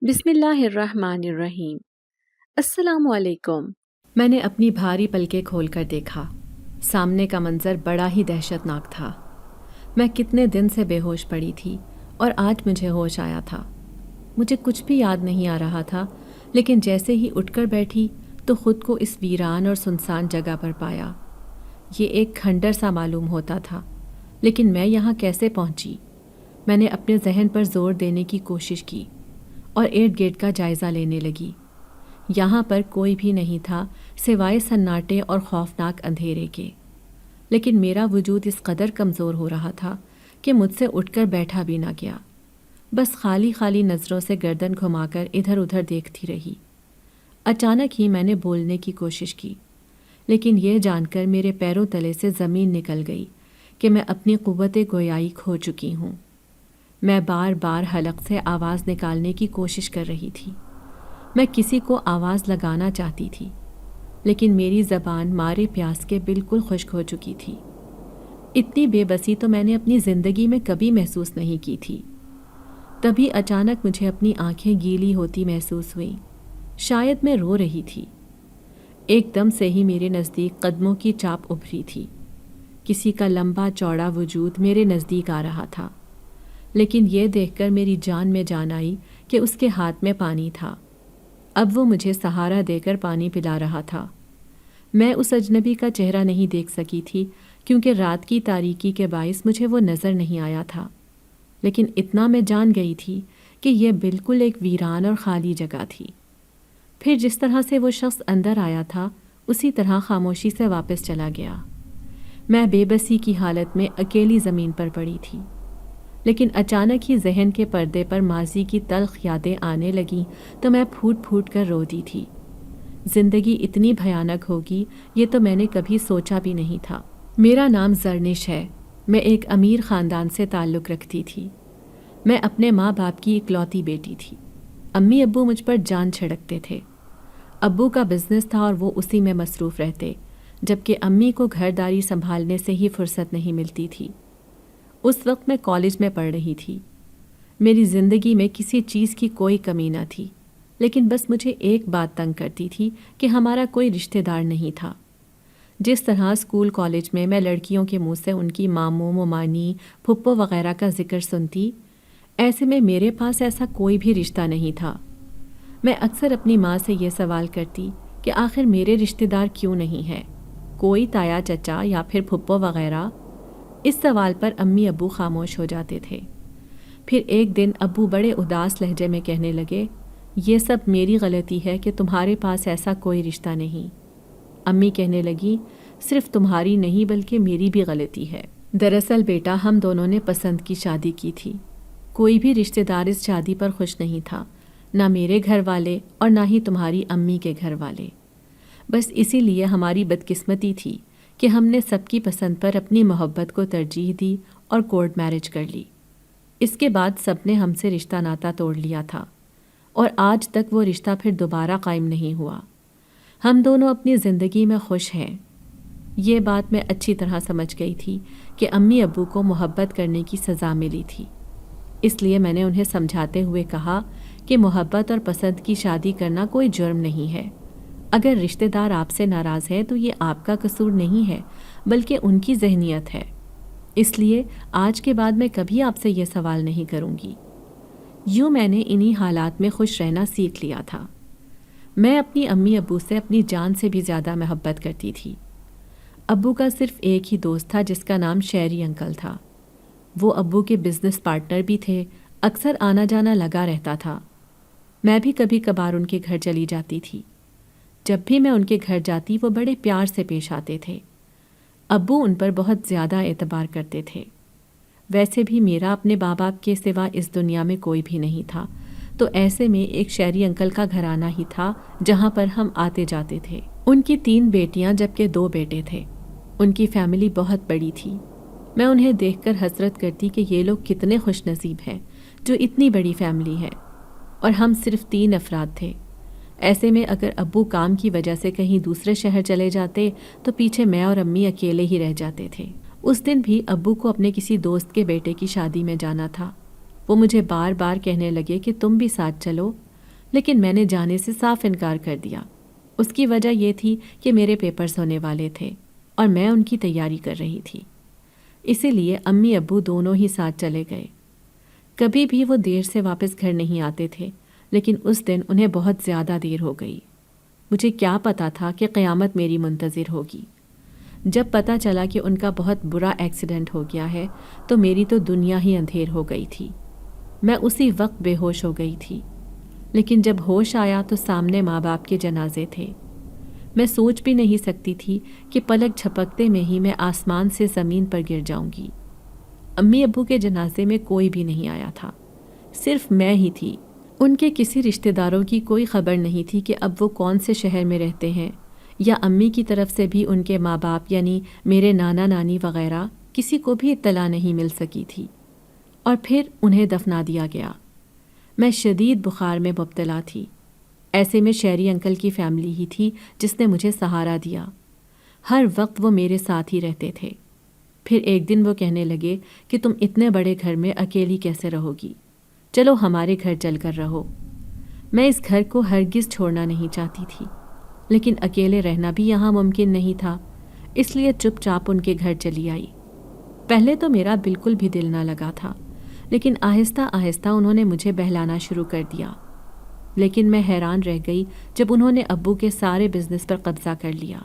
بسم اللہ الرحمن الرحیم۔ السلام علیکم۔ میں نے اپنی بھاری پلکیں کھول کر دیکھا۔ سامنے کا منظر بڑا ہی دہشت ناک تھا۔ میں کتنے دن سے بے ہوش پڑی تھی اور آج مجھے ہوش آیا تھا۔ مجھے کچھ بھی یاد نہیں آ رہا تھا، لیکن جیسے ہی اٹھ کر بیٹھی تو خود کو اس ویران اور سنسان جگہ پر پایا۔ یہ ایک کھنڈر سا معلوم ہوتا تھا، لیکن میں یہاں کیسے پہنچی؟ میں نے اپنے ذہن پر زور دینے کی کوشش کی اور ارد گرد کا جائزہ لینے لگی۔ یہاں پر کوئی بھی نہیں تھا سوائے سناٹے اور خوفناک اندھیرے کے، لیکن میرا وجود اس قدر کمزور ہو رہا تھا کہ مجھ سے اٹھ کر بیٹھا بھی نہ گیا۔ بس خالی خالی نظروں سے گردن گھما کر ادھر ادھر دیکھتی رہی۔ اچانک ہی میں نے بولنے کی کوشش کی، لیکن یہ جان کر میرے پیروں تلے سے زمین نکل گئی کہ میں اپنی قوت گویائی کھو چکی ہوں۔ میں بار بار حلق سے آواز نکالنے کی کوشش کر رہی تھی۔ میں کسی کو آواز لگانا چاہتی تھی، لیکن میری زبان مارے پیاس کے بالکل خشک ہو چکی تھی۔ اتنی بے بسی تو میں نے اپنی زندگی میں کبھی محسوس نہیں کی تھی۔ تبھی اچانک مجھے اپنی آنکھیں گیلی ہوتی محسوس ہوئیں۔ شاید میں رو رہی تھی۔ ایک دم سے ہی میرے نزدیک قدموں کی چاپ ابھری تھی۔ کسی کا لمبا چوڑا وجود میرے نزدیک آ رہا تھا، لیکن یہ دیکھ کر میری جان میں جان آئی کہ اس کے ہاتھ میں پانی تھا۔ اب وہ مجھے سہارا دے کر پانی پلا رہا تھا۔ میں اس اجنبی کا چہرہ نہیں دیکھ سکی تھی، کیونکہ رات کی تاریکی کے باعث مجھے وہ نظر نہیں آیا تھا، لیکن اتنا میں جان گئی تھی کہ یہ بالکل ایک ویران اور خالی جگہ تھی۔ پھر جس طرح سے وہ شخص اندر آیا تھا، اسی طرح خاموشی سے واپس چلا گیا۔ میں بے بسی کی حالت میں اکیلی زمین پر پڑی تھی، لیکن اچانک ہی ذہن کے پردے پر ماضی کی تلخ یادیں آنے لگیں تو میں پھوٹ پھوٹ کر رو دی تھی۔ زندگی اتنی بھیانک ہوگی یہ تو میں نے کبھی سوچا بھی نہیں تھا۔ میرا نام زرنش ہے۔ میں ایک امیر خاندان سے تعلق رکھتی تھی۔ میں اپنے ماں باپ کی اکلوتی بیٹی تھی۔ امی ابو مجھ پر جان چھڑکتے تھے۔ ابو کا بزنس تھا اور وہ اسی میں مصروف رہتے، جبکہ امی کو گھرداری سنبھالنے سے ہی فرصت نہیں ملتی تھی۔ اس وقت میں کالج میں پڑھ رہی تھی۔ میری زندگی میں کسی چیز کی کوئی کمی نہ تھی، لیکن بس مجھے ایک بات تنگ کرتی تھی کہ ہمارا کوئی رشتہ دار نہیں تھا۔ جس طرح اسکول کالج میں میں لڑکیوں کے منہ سے ان کی ماموں ممانی پھپھو وغیرہ کا ذکر سنتی، ایسے میں میرے پاس ایسا کوئی بھی رشتہ نہیں تھا۔ میں اکثر اپنی ماں سے یہ سوال کرتی کہ آخر میرے رشتہ دار کیوں نہیں ہے، کوئی تایا چچا یا پھر پھپھو وغیرہ؟ اس سوال پر امی ابو خاموش ہو جاتے تھے۔ پھر ایک دن ابو بڑے اداس لہجے میں کہنے لگے، یہ سب میری غلطی ہے کہ تمہارے پاس ایسا کوئی رشتہ نہیں۔ امی کہنے لگی، صرف تمہاری نہیں بلکہ میری بھی غلطی ہے۔ دراصل بیٹا، ہم دونوں نے پسند کی شادی کی تھی۔ کوئی بھی رشتہ دار اس شادی پر خوش نہیں تھا، نہ میرے گھر والے اور نہ ہی تمہاری امی کے گھر والے۔ بس اسی لیے ہماری بدقسمتی تھی کہ ہم نے سب کی پسند پر اپنی محبت کو ترجیح دی اور کورٹ میرج کر لی۔ اس کے بعد سب نے ہم سے رشتہ ناتا توڑ لیا تھا، اور آج تک وہ رشتہ پھر دوبارہ قائم نہیں ہوا۔ ہم دونوں اپنی زندگی میں خوش ہیں۔ یہ بات میں اچھی طرح سمجھ گئی تھی کہ امی ابو کو محبت کرنے کی سزا ملی تھی، اس لیے میں نے انہیں سمجھاتے ہوئے کہا کہ محبت اور پسند کی شادی کرنا کوئی جرم نہیں ہے۔ اگر رشتہ دار آپ سے ناراض ہے تو یہ آپ کا قصور نہیں ہے، بلکہ ان کی ذہنیت ہے۔ اس لیے آج کے بعد میں کبھی آپ سے یہ سوال نہیں کروں گی۔ یوں میں نے انہی حالات میں خوش رہنا سیکھ لیا تھا۔ میں اپنی امی ابو سے اپنی جان سے بھی زیادہ محبت کرتی تھی۔ ابو کا صرف ایک ہی دوست تھا جس کا نام شیری انکل تھا۔ وہ ابو کے بزنس پارٹنر بھی تھے، اکثر آنا جانا لگا رہتا تھا۔ میں بھی کبھی کبھار ان کے گھر چلی جاتی تھی۔ جب بھی میں ان کے گھر جاتی وہ بڑے پیار سے پیش آتے تھے۔ ابو ان پر بہت زیادہ اعتبار کرتے تھے۔ ویسے بھی میرا اپنے ماں باپ کے سوا اس دنیا میں کوئی بھی نہیں تھا، تو ایسے میں ایک شیری انکل کا گھرانہ ہی تھا جہاں پر ہم آتے جاتے تھے۔ ان کی 3 بیٹیاں جبکہ 2 بیٹے تھے۔ ان کی فیملی بہت بڑی تھی۔ میں انہیں دیکھ کر حسرت کرتی کہ یہ لوگ کتنے خوش نصیب ہیں جو اتنی بڑی فیملی ہے، اور ہم صرف 3 افراد تھے۔ ایسے میں اگر ابو کام کی وجہ سے کہیں دوسرے شہر چلے جاتے تو پیچھے میں اور امی اکیلے ہی رہ جاتے تھے۔ اس دن بھی ابو کو اپنے کسی دوست کے بیٹے کی شادی میں جانا تھا۔ وہ مجھے بار بار کہنے لگے کہ تم بھی ساتھ چلو، لیکن میں نے جانے سے صاف انکار کر دیا۔ اس کی وجہ یہ تھی کہ میرے پیپرز ہونے والے تھے اور میں ان کی تیاری کر رہی تھی۔ اسی لیے امی ابو دونوں ہی ساتھ چلے گئے۔ کبھی بھی وہ دیر سے واپس گھر نہیں آتے تھے، لیکن اس دن انہیں بہت زیادہ دیر ہو گئی۔ مجھے کیا پتا تھا کہ قیامت میری منتظر ہوگی۔ جب پتہ چلا کہ ان کا بہت برا ایکسیڈنٹ ہو گیا ہے تو میری تو دنیا ہی اندھیر ہو گئی تھی۔ میں اسی وقت بے ہوش ہو گئی تھی، لیکن جب ہوش آیا تو سامنے ماں باپ کے جنازے تھے۔ میں سوچ بھی نہیں سکتی تھی کہ پلک جھپکتے میں ہی میں آسمان سے زمین پر گر جاؤں گی۔ امی ابو کے جنازے میں کوئی بھی نہیں آیا تھا، صرف میں ہی تھی۔ ان کے کسی رشتہ داروں کی کوئی خبر نہیں تھی کہ اب وہ کون سے شہر میں رہتے ہیں، یا امی کی طرف سے بھی ان کے ماں باپ یعنی میرے نانا نانی وغیرہ کسی کو بھی اطلاع نہیں مل سکی تھی۔ اور پھر انہیں دفنا دیا گیا۔ میں شدید بخار میں مبتلا تھی۔ ایسے میں شہری انکل کی فیملی ہی تھی جس نے مجھے سہارا دیا۔ ہر وقت وہ میرے ساتھ ہی رہتے تھے۔ پھر ایک دن وہ کہنے لگے کہ تم اتنے بڑے گھر میں اکیلی کیسے رہو گی؟ چلو ہمارے گھر چل کر رہو۔ میں اس گھر کو ہرگز چھوڑنا نہیں چاہتی تھی، لیکن اکیلے رہنا بھی یہاں ممکن نہیں تھا، اس لیے چپ چاپ ان کے گھر چلی آئی۔ پہلے تو میرا بالکل بھی دل نہ لگا تھا، لیکن آہستہ آہستہ انہوں نے مجھے بہلانا شروع کر دیا۔ لیکن میں حیران رہ گئی جب انہوں نے ابو کے سارے بزنس پر قبضہ کر لیا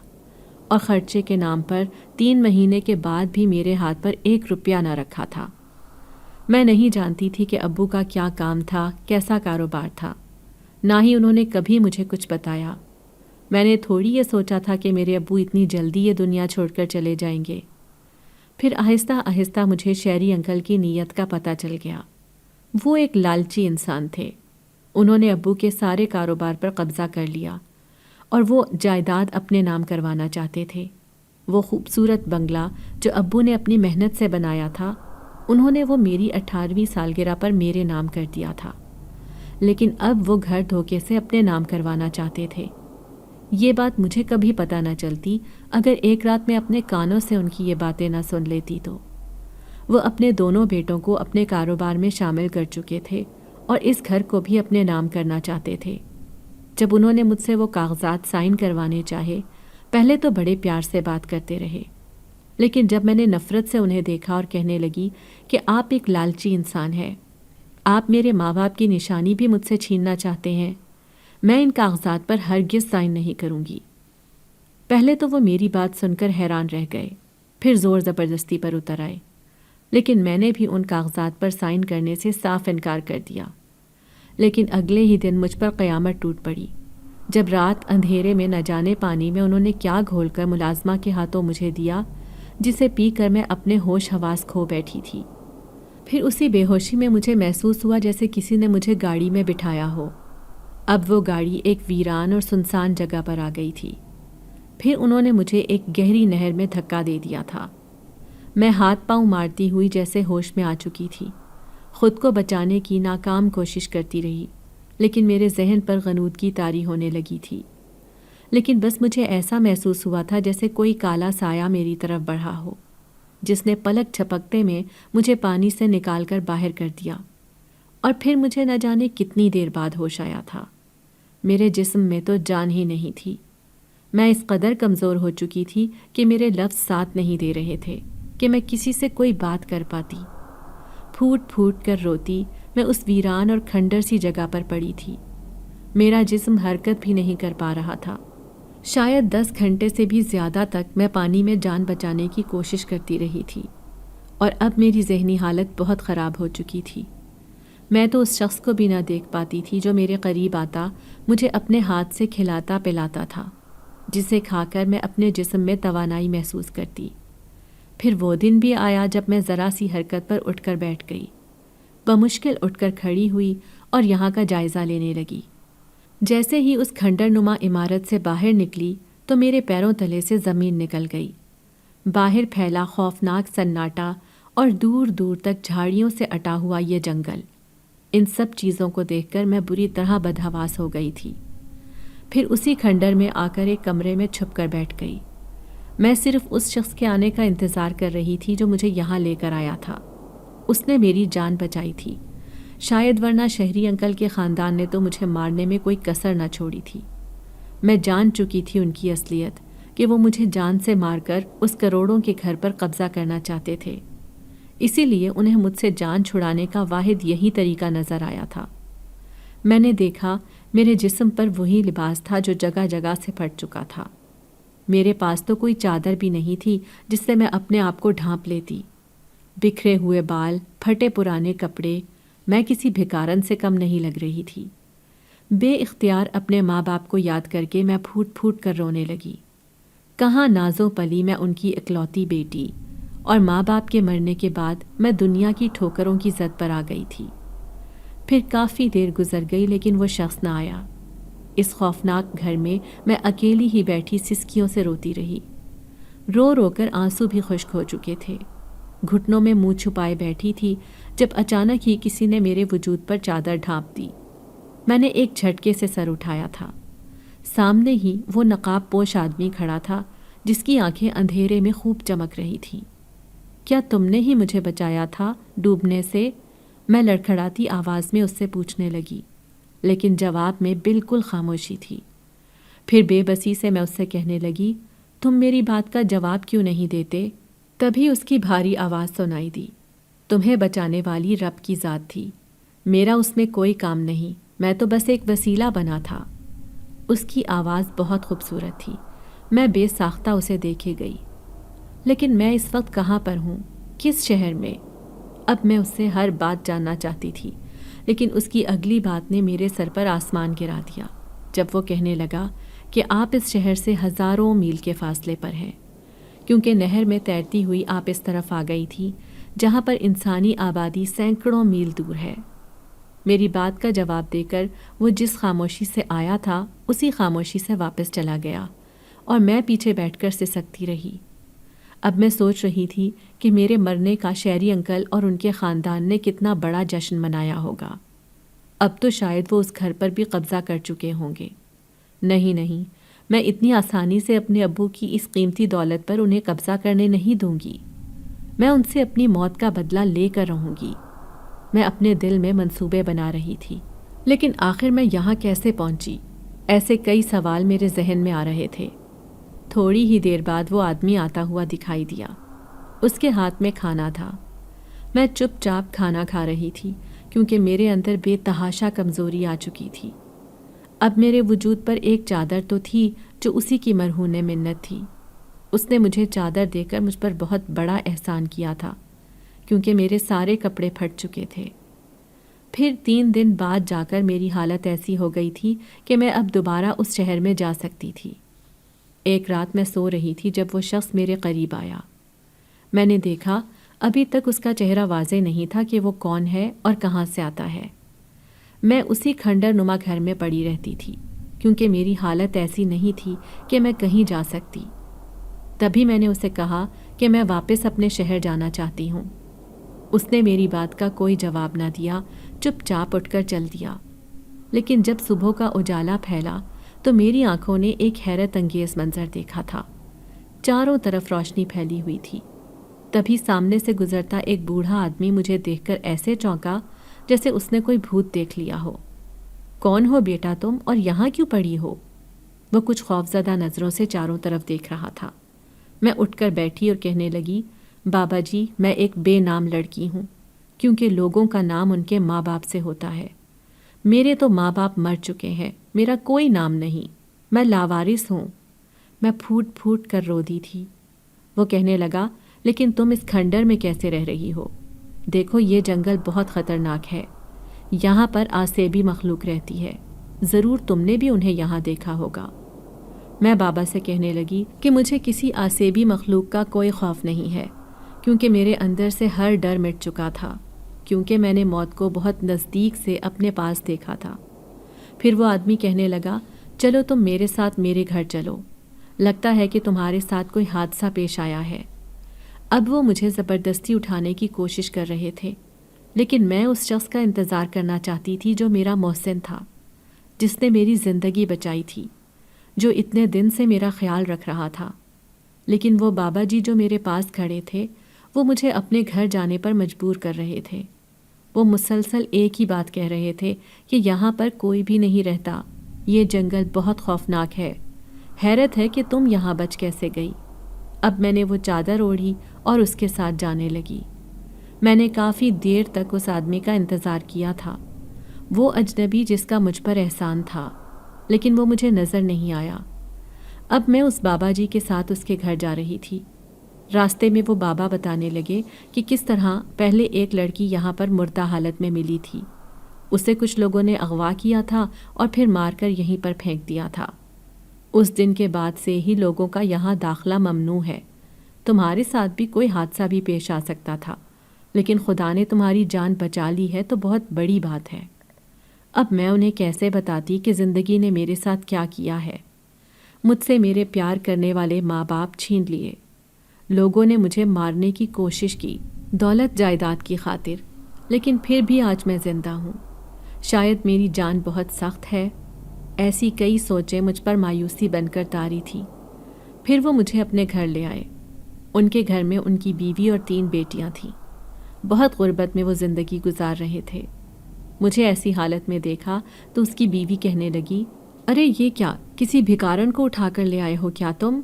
اور خرچے کے نام پر 3 مہینے کے بعد بھی میرے ہاتھ پر 1 روپیہ نہ رکھا تھا۔ میں نہیں جانتی تھی کہ ابو کا کیا کام تھا، کیسا کاروبار تھا، نہ ہی انہوں نے کبھی مجھے کچھ بتایا۔ میں نے تھوڑی یہ سوچا تھا کہ میرے ابو اتنی جلدی یہ دنیا چھوڑ کر چلے جائیں گے۔ پھر آہستہ آہستہ مجھے شہری انکل کی نیت کا پتہ چل گیا۔ وہ ایک لالچی انسان تھے۔ انہوں نے ابو کے سارے کاروبار پر قبضہ کر لیا اور وہ جائیداد اپنے نام کروانا چاہتے تھے۔ وہ خوبصورت بنگلہ جو ابو نے اپنی محنت سے بنایا تھا، انہوں نے وہ میری 18ویں سالگرہ پر میرے نام کر دیا تھا، لیکن اب وہ گھر دھوکے سے اپنے نام کروانا چاہتے تھے۔ یہ بات مجھے کبھی پتہ نہ چلتی اگر ایک رات میں اپنے کانوں سے ان کی یہ باتیں نہ سن لیتی تو۔ وہ اپنے دونوں بیٹوں کو اپنے کاروبار میں شامل کر چکے تھے اور اس گھر کو بھی اپنے نام کرنا چاہتے تھے۔ جب انہوں نے مجھ سے وہ کاغذات سائن کروانے چاہے، پہلے تو بڑے پیار سے بات کرتے رہے، لیکن جب میں نے نفرت سے انہیں دیکھا اور کہنے لگی کہ آپ ایک لالچی انسان ہیں، آپ میرے ماں باپ کی نشانی بھی مجھ سے چھیننا چاہتے ہیں، میں ان کاغذات پر ہرگز سائن نہیں کروں گی۔ پہلے تو وہ میری بات سن کر حیران رہ گئے، پھر زور زبردستی پر اتر آئے، لیکن میں نے بھی ان کاغذات پر سائن کرنے سے صاف انکار کر دیا۔ لیکن اگلے ہی دن مجھ پر قیامت ٹوٹ پڑی، جب رات اندھیرے میں نہ جانے پانی میں انہوں نے کیا گھول کر ملازمہ کے ہاتھوں مجھے دیا، جسے پی کر میں اپنے ہوش حواس کھو بیٹھی تھی۔ پھر اسی بے ہوشی میں مجھے محسوس ہوا جیسے کسی نے مجھے گاڑی میں بٹھایا ہو۔ اب وہ گاڑی ایک ویران اور سنسان جگہ پر آ گئی تھی۔ پھر انہوں نے مجھے ایک گہری نہر میں دھکا دے دیا تھا۔ میں ہاتھ پاؤں مارتی ہوئی جیسے ہوش میں آ چکی تھی۔ خود کو بچانے کی ناکام کوشش کرتی رہی، لیکن میرے ذہن پر غنودگی طاری ہونے لگی تھی۔ لیکن بس مجھے ایسا محسوس ہوا تھا جیسے کوئی کالا سایہ میری طرف بڑھا ہو، جس نے پلک جھپکتے میں مجھے پانی سے نکال کر باہر کر دیا، اور پھر مجھے نہ جانے کتنی دیر بعد ہوش آیا تھا۔ میرے جسم میں تو جان ہی نہیں تھی۔ میں اس قدر کمزور ہو چکی تھی کہ میرے لفظ ساتھ نہیں دے رہے تھے کہ میں کسی سے کوئی بات کر پاتی۔ پھوٹ پھوٹ کر روتی میں اس ویران اور کھنڈر سی جگہ پر پڑی تھی۔ میرا جسم حرکت بھی نہیں کر پا رہا تھا۔ شاید 10 گھنٹے سے بھی زیادہ تک میں پانی میں جان بچانے کی کوشش کرتی رہی تھی، اور اب میری ذہنی حالت بہت خراب ہو چکی تھی۔ میں تو اس شخص کو بھی نہ دیکھ پاتی تھی جو میرے قریب آتا، مجھے اپنے ہاتھ سے کھلاتا پلاتا تھا، جسے کھا کر میں اپنے جسم میں توانائی محسوس کرتی۔ پھر وہ دن بھی آیا جب میں ذرا سی حرکت پر اٹھ کر بیٹھ گئی، بمشکل اٹھ کر کھڑی ہوئی اور یہاں کا جائزہ لینے لگی۔ جیسے ہی اس کھنڈر نما عمارت سے باہر نکلی تو میرے پیروں تلے سے زمین نکل گئی۔ باہر پھیلا خوفناک سناٹا اور دور دور تک جھاڑیوں سے اٹا ہوا یہ جنگل، ان سب چیزوں کو دیکھ کر میں بری طرح بدحواس ہو گئی تھی۔ پھر اسی کھنڈر میں آ کر ایک کمرے میں چھپ کر بیٹھ گئی۔ میں صرف اس شخص کے آنے کا انتظار کر رہی تھی جو مجھے یہاں لے کر آیا تھا۔ اس نے میری جان بچائی تھی۔ شاید ورنہ شہری انکل کے خاندان نے تو مجھے مارنے میں کوئی کسر نہ چھوڑی تھی۔ میں جان چکی تھی ان کی اصلیت کہ وہ مجھے جان سے مار کر اس کروڑوں کے گھر پر قبضہ کرنا چاہتے تھے، اسی لیے انہیں مجھ سے جان چھڑانے کا واحد یہی طریقہ نظر آیا تھا۔ میں نے دیکھا میرے جسم پر وہی لباس تھا جو جگہ جگہ سے پھٹ چکا تھا۔ میرے پاس تو کوئی چادر بھی نہیں تھی جس سے میں اپنے آپ کو ڈھانپ لیتی۔ بکھرے ہوئے بال، پھٹے پرانے کپڑے، میں کسی بھکارن سے کم نہیں لگ رہی تھی۔ بے اختیار اپنے ماں باپ کو یاد کر کے میں پھوٹ پھوٹ کر رونے لگی۔ کہاں نازوں پلی میں ان کی اکلوتی بیٹی، اور ماں باپ کے مرنے کے بعد میں دنیا کی ٹھوکروں کی زد پر آ گئی تھی۔ پھر کافی دیر گزر گئی لیکن وہ شخص نہ آیا۔ اس خوفناک گھر میں میں اکیلی ہی بیٹھی سسکیوں سے روتی رہی۔ رو رو کر آنسو بھی خشک ہو چکے تھے۔ گھٹنوں میں منہ چھپائے بیٹھی تھی جب اچانک ہی کسی نے میرے وجود پر چادر ڈھانپ دی۔ میں نے ایک جھٹکے سے سر اٹھایا تھا۔ سامنے ہی وہ نقاب پوش آدمی کھڑا تھا جس کی آنکھیں اندھیرے میں خوب چمک رہی تھیں۔ کیا تم نے ہی مجھے بچایا تھا ڈوبنے سے؟ میں لڑکھڑاتی آواز میں اس سے پوچھنے لگی، لیکن جواب میں بالکل خاموشی تھی۔ پھر بے بسی سے میں اس سے کہنے لگی، تم میری بات کا جواب کیوں نہیں دیتے؟ تبھی اس کی بھاری آواز سنائی دی، تمہیں بچانے والی رب کی ذات تھی، میرا اس میں کوئی کام نہیں، میں تو بس ایک وسیلہ بنا تھا۔ اس کی آواز بہت خوبصورت تھی۔ میں بے ساختہ اسے دیکھے گئی، لیکن میں اس وقت کہاں پر ہوں، کس شہر میں؟ اب میں اس سے ہر بات جاننا چاہتی تھی، لیکن اس کی اگلی بات نے میرے سر پر آسمان گرا دیا جب وہ کہنے لگا کہ آپ اس شہر سے ہزاروں میل کے فاصلے پر ہیں، کیونکہ نہر میں تیرتی ہوئی آپ اس طرف آ گئی تھی جہاں پر انسانی آبادی سینکڑوں میل دور ہے۔ میری بات کا جواب دے کر وہ جس خاموشی سے آیا تھا اسی خاموشی سے واپس چلا گیا، اور میں پیچھے بیٹھ کر سسکتی رہی۔ اب میں سوچ رہی تھی کہ میرے مرنے کا شہری انکل اور ان کے خاندان نے کتنا بڑا جشن منایا ہوگا۔ اب تو شاید وہ اس گھر پر بھی قبضہ کر چکے ہوں گے۔ نہیں، میں اتنی آسانی سے اپنے ابو کی اس قیمتی دولت پر انہیں قبضہ کرنے نہیں دوں گی۔ میں ان سے اپنی موت کا بدلہ لے کر رہوں گی۔ میں اپنے دل میں منصوبے بنا رہی تھی، لیکن آخر میں یہاں کیسے پہنچی؟ ایسے کئی سوال میرے ذہن میں آ رہے تھے۔ تھوڑی ہی دیر بعد وہ آدمی آتا ہوا دکھائی دیا۔ اس کے ہاتھ میں کھانا تھا۔ میں چپ چاپ کھانا کھا رہی تھی کیونکہ میرے اندر بے تحاشا کمزوری آ چکی تھی۔ اب میرے وجود پر ایک چادر تو تھی جو اسی کی مرہون منت تھی۔ اس نے مجھے چادر دے کر مجھ پر بہت بڑا احسان کیا تھا کیونکہ میرے سارے کپڑے پھٹ چکے تھے۔ پھر 3 دن بعد جا کر میری حالت ایسی ہو گئی تھی کہ میں اب دوبارہ اس شہر میں جا سکتی تھی۔ ایک رات میں سو رہی تھی جب وہ شخص میرے قریب آیا۔ میں نے دیکھا ابھی تک اس کا چہرہ واضح نہیں تھا کہ وہ کون ہے اور کہاں سے آتا ہے۔ میں اسی کھنڈر نما گھر میں پڑی رہتی تھی کیونکہ میری حالت ایسی نہیں تھی کہ میں کہیں جا سکتی۔ تبھی میں نے اسے کہا کہ میں واپس اپنے شہر جانا چاہتی ہوں۔ اس نے میری بات کا کوئی جواب نہ دیا، چپ چاپ اٹھ کر چل دیا۔ لیکن جب صبح کا اجالا پھیلا تو میری آنکھوں نے ایک حیرت انگیز منظر دیکھا تھا۔ چاروں طرف روشنی پھیلی ہوئی تھی۔ تبھی سامنے سے گزرتا ایک بوڑھا آدمی مجھے دیکھ کر ایسے چونکا جیسے اس نے کوئی بھوت دیکھ لیا ہو۔ کون ہو بیٹا تم، اور یہاں کیوں پڑی ہو؟ وہ کچھ خوفزدہ نظروں سے چاروں طرف دیکھ رہا تھا۔ میں اٹھ کر بیٹھی اور کہنے لگی، بابا جی، میں ایک بے نام لڑکی ہوں، کیونکہ لوگوں کا نام ان کے ماں باپ سے ہوتا ہے۔ میرے تو ماں باپ مر چکے ہیں، میرا کوئی نام نہیں، میں لاوارث ہوں۔ میں پھوٹ پھوٹ کر رو دی تھی۔ وہ کہنے لگا، لیکن تم اس کھنڈر میں کیسے رہ رہی ہو؟ دیکھو یہ جنگل بہت خطرناک ہے، یہاں پر آسیبی مخلوق رہتی ہے، ضرور تم نے بھی انہیں یہاں دیکھا ہوگا۔ میں بابا سے کہنے لگی کہ مجھے کسی آسیبی مخلوق کا کوئی خوف نہیں ہے، کیونکہ میرے اندر سے ہر ڈر مٹ چکا تھا، کیونکہ میں نے موت کو بہت نزدیک سے اپنے پاس دیکھا تھا۔ پھر وہ آدمی کہنے لگا، چلو تم میرے ساتھ میرے گھر چلو، لگتا ہے کہ تمہارے ساتھ کوئی حادثہ پیش آیا ہے۔ اب وہ مجھے زبردستی اٹھانے کی کوشش کر رہے تھے، لیکن میں اس شخص کا انتظار کرنا چاہتی تھی جو میرا محسن تھا، جس نے میری زندگی بچائی تھی، جو اتنے دن سے میرا خیال رکھ رہا تھا۔ لیکن وہ بابا جی جو میرے پاس کھڑے تھے، وہ مجھے اپنے گھر جانے پر مجبور کر رہے تھے۔ وہ مسلسل ایک ہی بات کہہ رہے تھے کہ یہاں پر کوئی بھی نہیں رہتا، یہ جنگل بہت خوفناک ہے، حیرت ہے کہ تم یہاں بچ کیسے گئی۔ اب میں نے وہ چادر اوڑھی اور اس کے ساتھ جانے لگی۔ میں نے کافی دیر تک اس آدمی کا انتظار کیا تھا، وہ اجنبی جس کا مجھ پر احسان تھا، لیکن وہ مجھے نظر نہیں آیا۔ اب میں اس بابا جی کے ساتھ اس کے گھر جا رہی تھی۔ راستے میں وہ بابا بتانے لگے کہ کس طرح پہلے ایک لڑکی یہاں پر مردہ حالت میں ملی تھی، اسے کچھ لوگوں نے اغوا کیا تھا اور پھر مار کر یہیں پر پھینک دیا تھا۔ اس دن کے بعد سے ہی لوگوں کا یہاں داخلہ ممنوع ہے۔ تمہارے ساتھ بھی کوئی حادثہ بھی پیش آ سکتا تھا، لیکن خدا نے تمہاری جان بچا لی ہے تو بہت بڑی بات ہے۔ اب میں انہیں کیسے بتاتی کہ زندگی نے میرے ساتھ کیا کیا ہے؟ مجھ سے میرے پیار کرنے والے ماں باپ چھین لیے، لوگوں نے مجھے مارنے کی کوشش کی دولت جائیداد کی خاطر، لیکن پھر بھی آج میں زندہ ہوں۔ شاید میری جان بہت سخت ہے۔ ایسی کئی سوچیں مجھ پر مایوسی بن کر طاری تھی۔ پھر وہ مجھے اپنے گھر لے آئے۔ ان کے گھر میں ان کی بیوی اور 3 بیٹیاں تھیں۔ بہت غربت میں وہ زندگی گزار رہے تھے۔ مجھے ایسی حالت میں دیکھا تو اس کی بیوی کہنے لگی، ارے یہ کیا، کسی بھکارن کو اٹھا کر لے آئے ہو کیا تم؟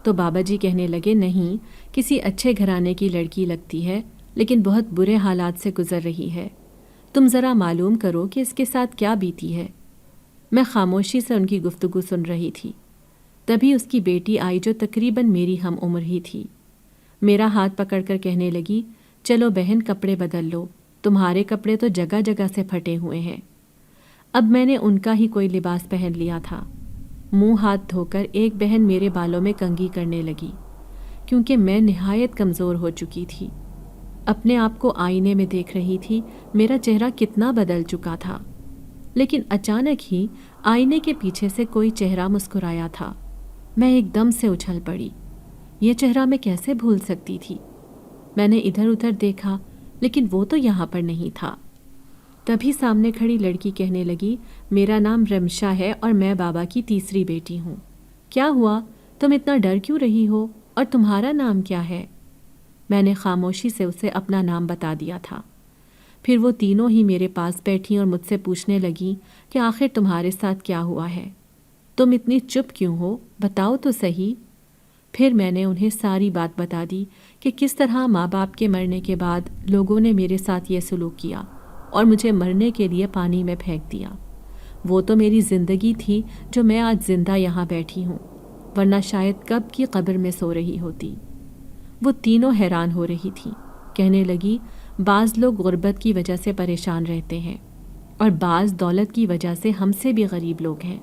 تو بابا جی کہنے لگے، نہیں، کسی اچھے گھرانے کی لڑکی لگتی ہے، لیکن بہت برے حالات سے گزر رہی ہے، تم ذرا معلوم کرو کہ اس کے ساتھ کیا بیتی ہے۔ میں خاموشی سے ان کی گفتگو سن رہی تھی۔ تبھی اس کی بیٹی آئی جو تقریباً میری ہم عمر ہی تھی۔ میرا ہاتھ پکڑ کر کہنے لگی، چلو بہن کپڑے بدل لو، تمہارے کپڑے تو جگہ جگہ سے پھٹے ہوئے ہیں۔ اب میں نے ان کا ہی کوئی لباس پہن لیا تھا۔ منہ ہاتھ دھو کر ایک بہن میرے بالوں میں کنگھی کرنے لگی، کیونکہ میں نہایت کمزور ہو چکی تھی۔ اپنے آپ کو آئینے میں دیکھ رہی تھی، میرا چہرہ کتنا بدل چکا تھا۔ لیکن اچانک ہی آئینے کے پیچھے سے کوئی چہرہ مسکرایا تھا۔ میں ایک دم سے اچھل پڑی۔ یہ چہرہ میں کیسے بھول سکتی تھی؟ میں نے ادھر ادھر دیکھا، لیکن وہ تو یہاں پر نہیں تھا۔ تبھی سامنے کھڑی لڑکی کہنے لگی، میرا نام رمشا ہے اور میں بابا کی تیسری بیٹی ہوں۔ کیا ہوا؟ تم اتنا ڈر کیوں رہی ہو؟ اور تمہارا نام کیا ہے؟ میں نے خاموشی سے اسے اپنا نام بتا دیا تھا۔ پھر وہ تینوں ہی میرے پاس بیٹھیں اور مجھ سے پوچھنے لگیں کہ آخر تمہارے ساتھ کیا ہوا ہے؟ تم اتنی چپ کیوں ہو؟ بتاؤ تو صحیح۔ پھر میں نے انہیں ساری بات بتا دی کہ کس طرح ماں باپ کے مرنے کے بعد لوگوں نے میرے ساتھ یہ سلوک کیا اور مجھے مرنے کے لیے پانی میں پھینک دیا۔ وہ تو میری زندگی تھی جو میں آج زندہ یہاں بیٹھی ہوں، ورنہ شاید کب کی قبر میں سو رہی ہوتی۔ وہ تینوں حیران ہو رہی تھیں۔ کہنے لگی، بعض لوگ غربت کی وجہ سے پریشان رہتے ہیں اور بعض دولت کی وجہ سے ہم سے بھی غریب لوگ ہیں،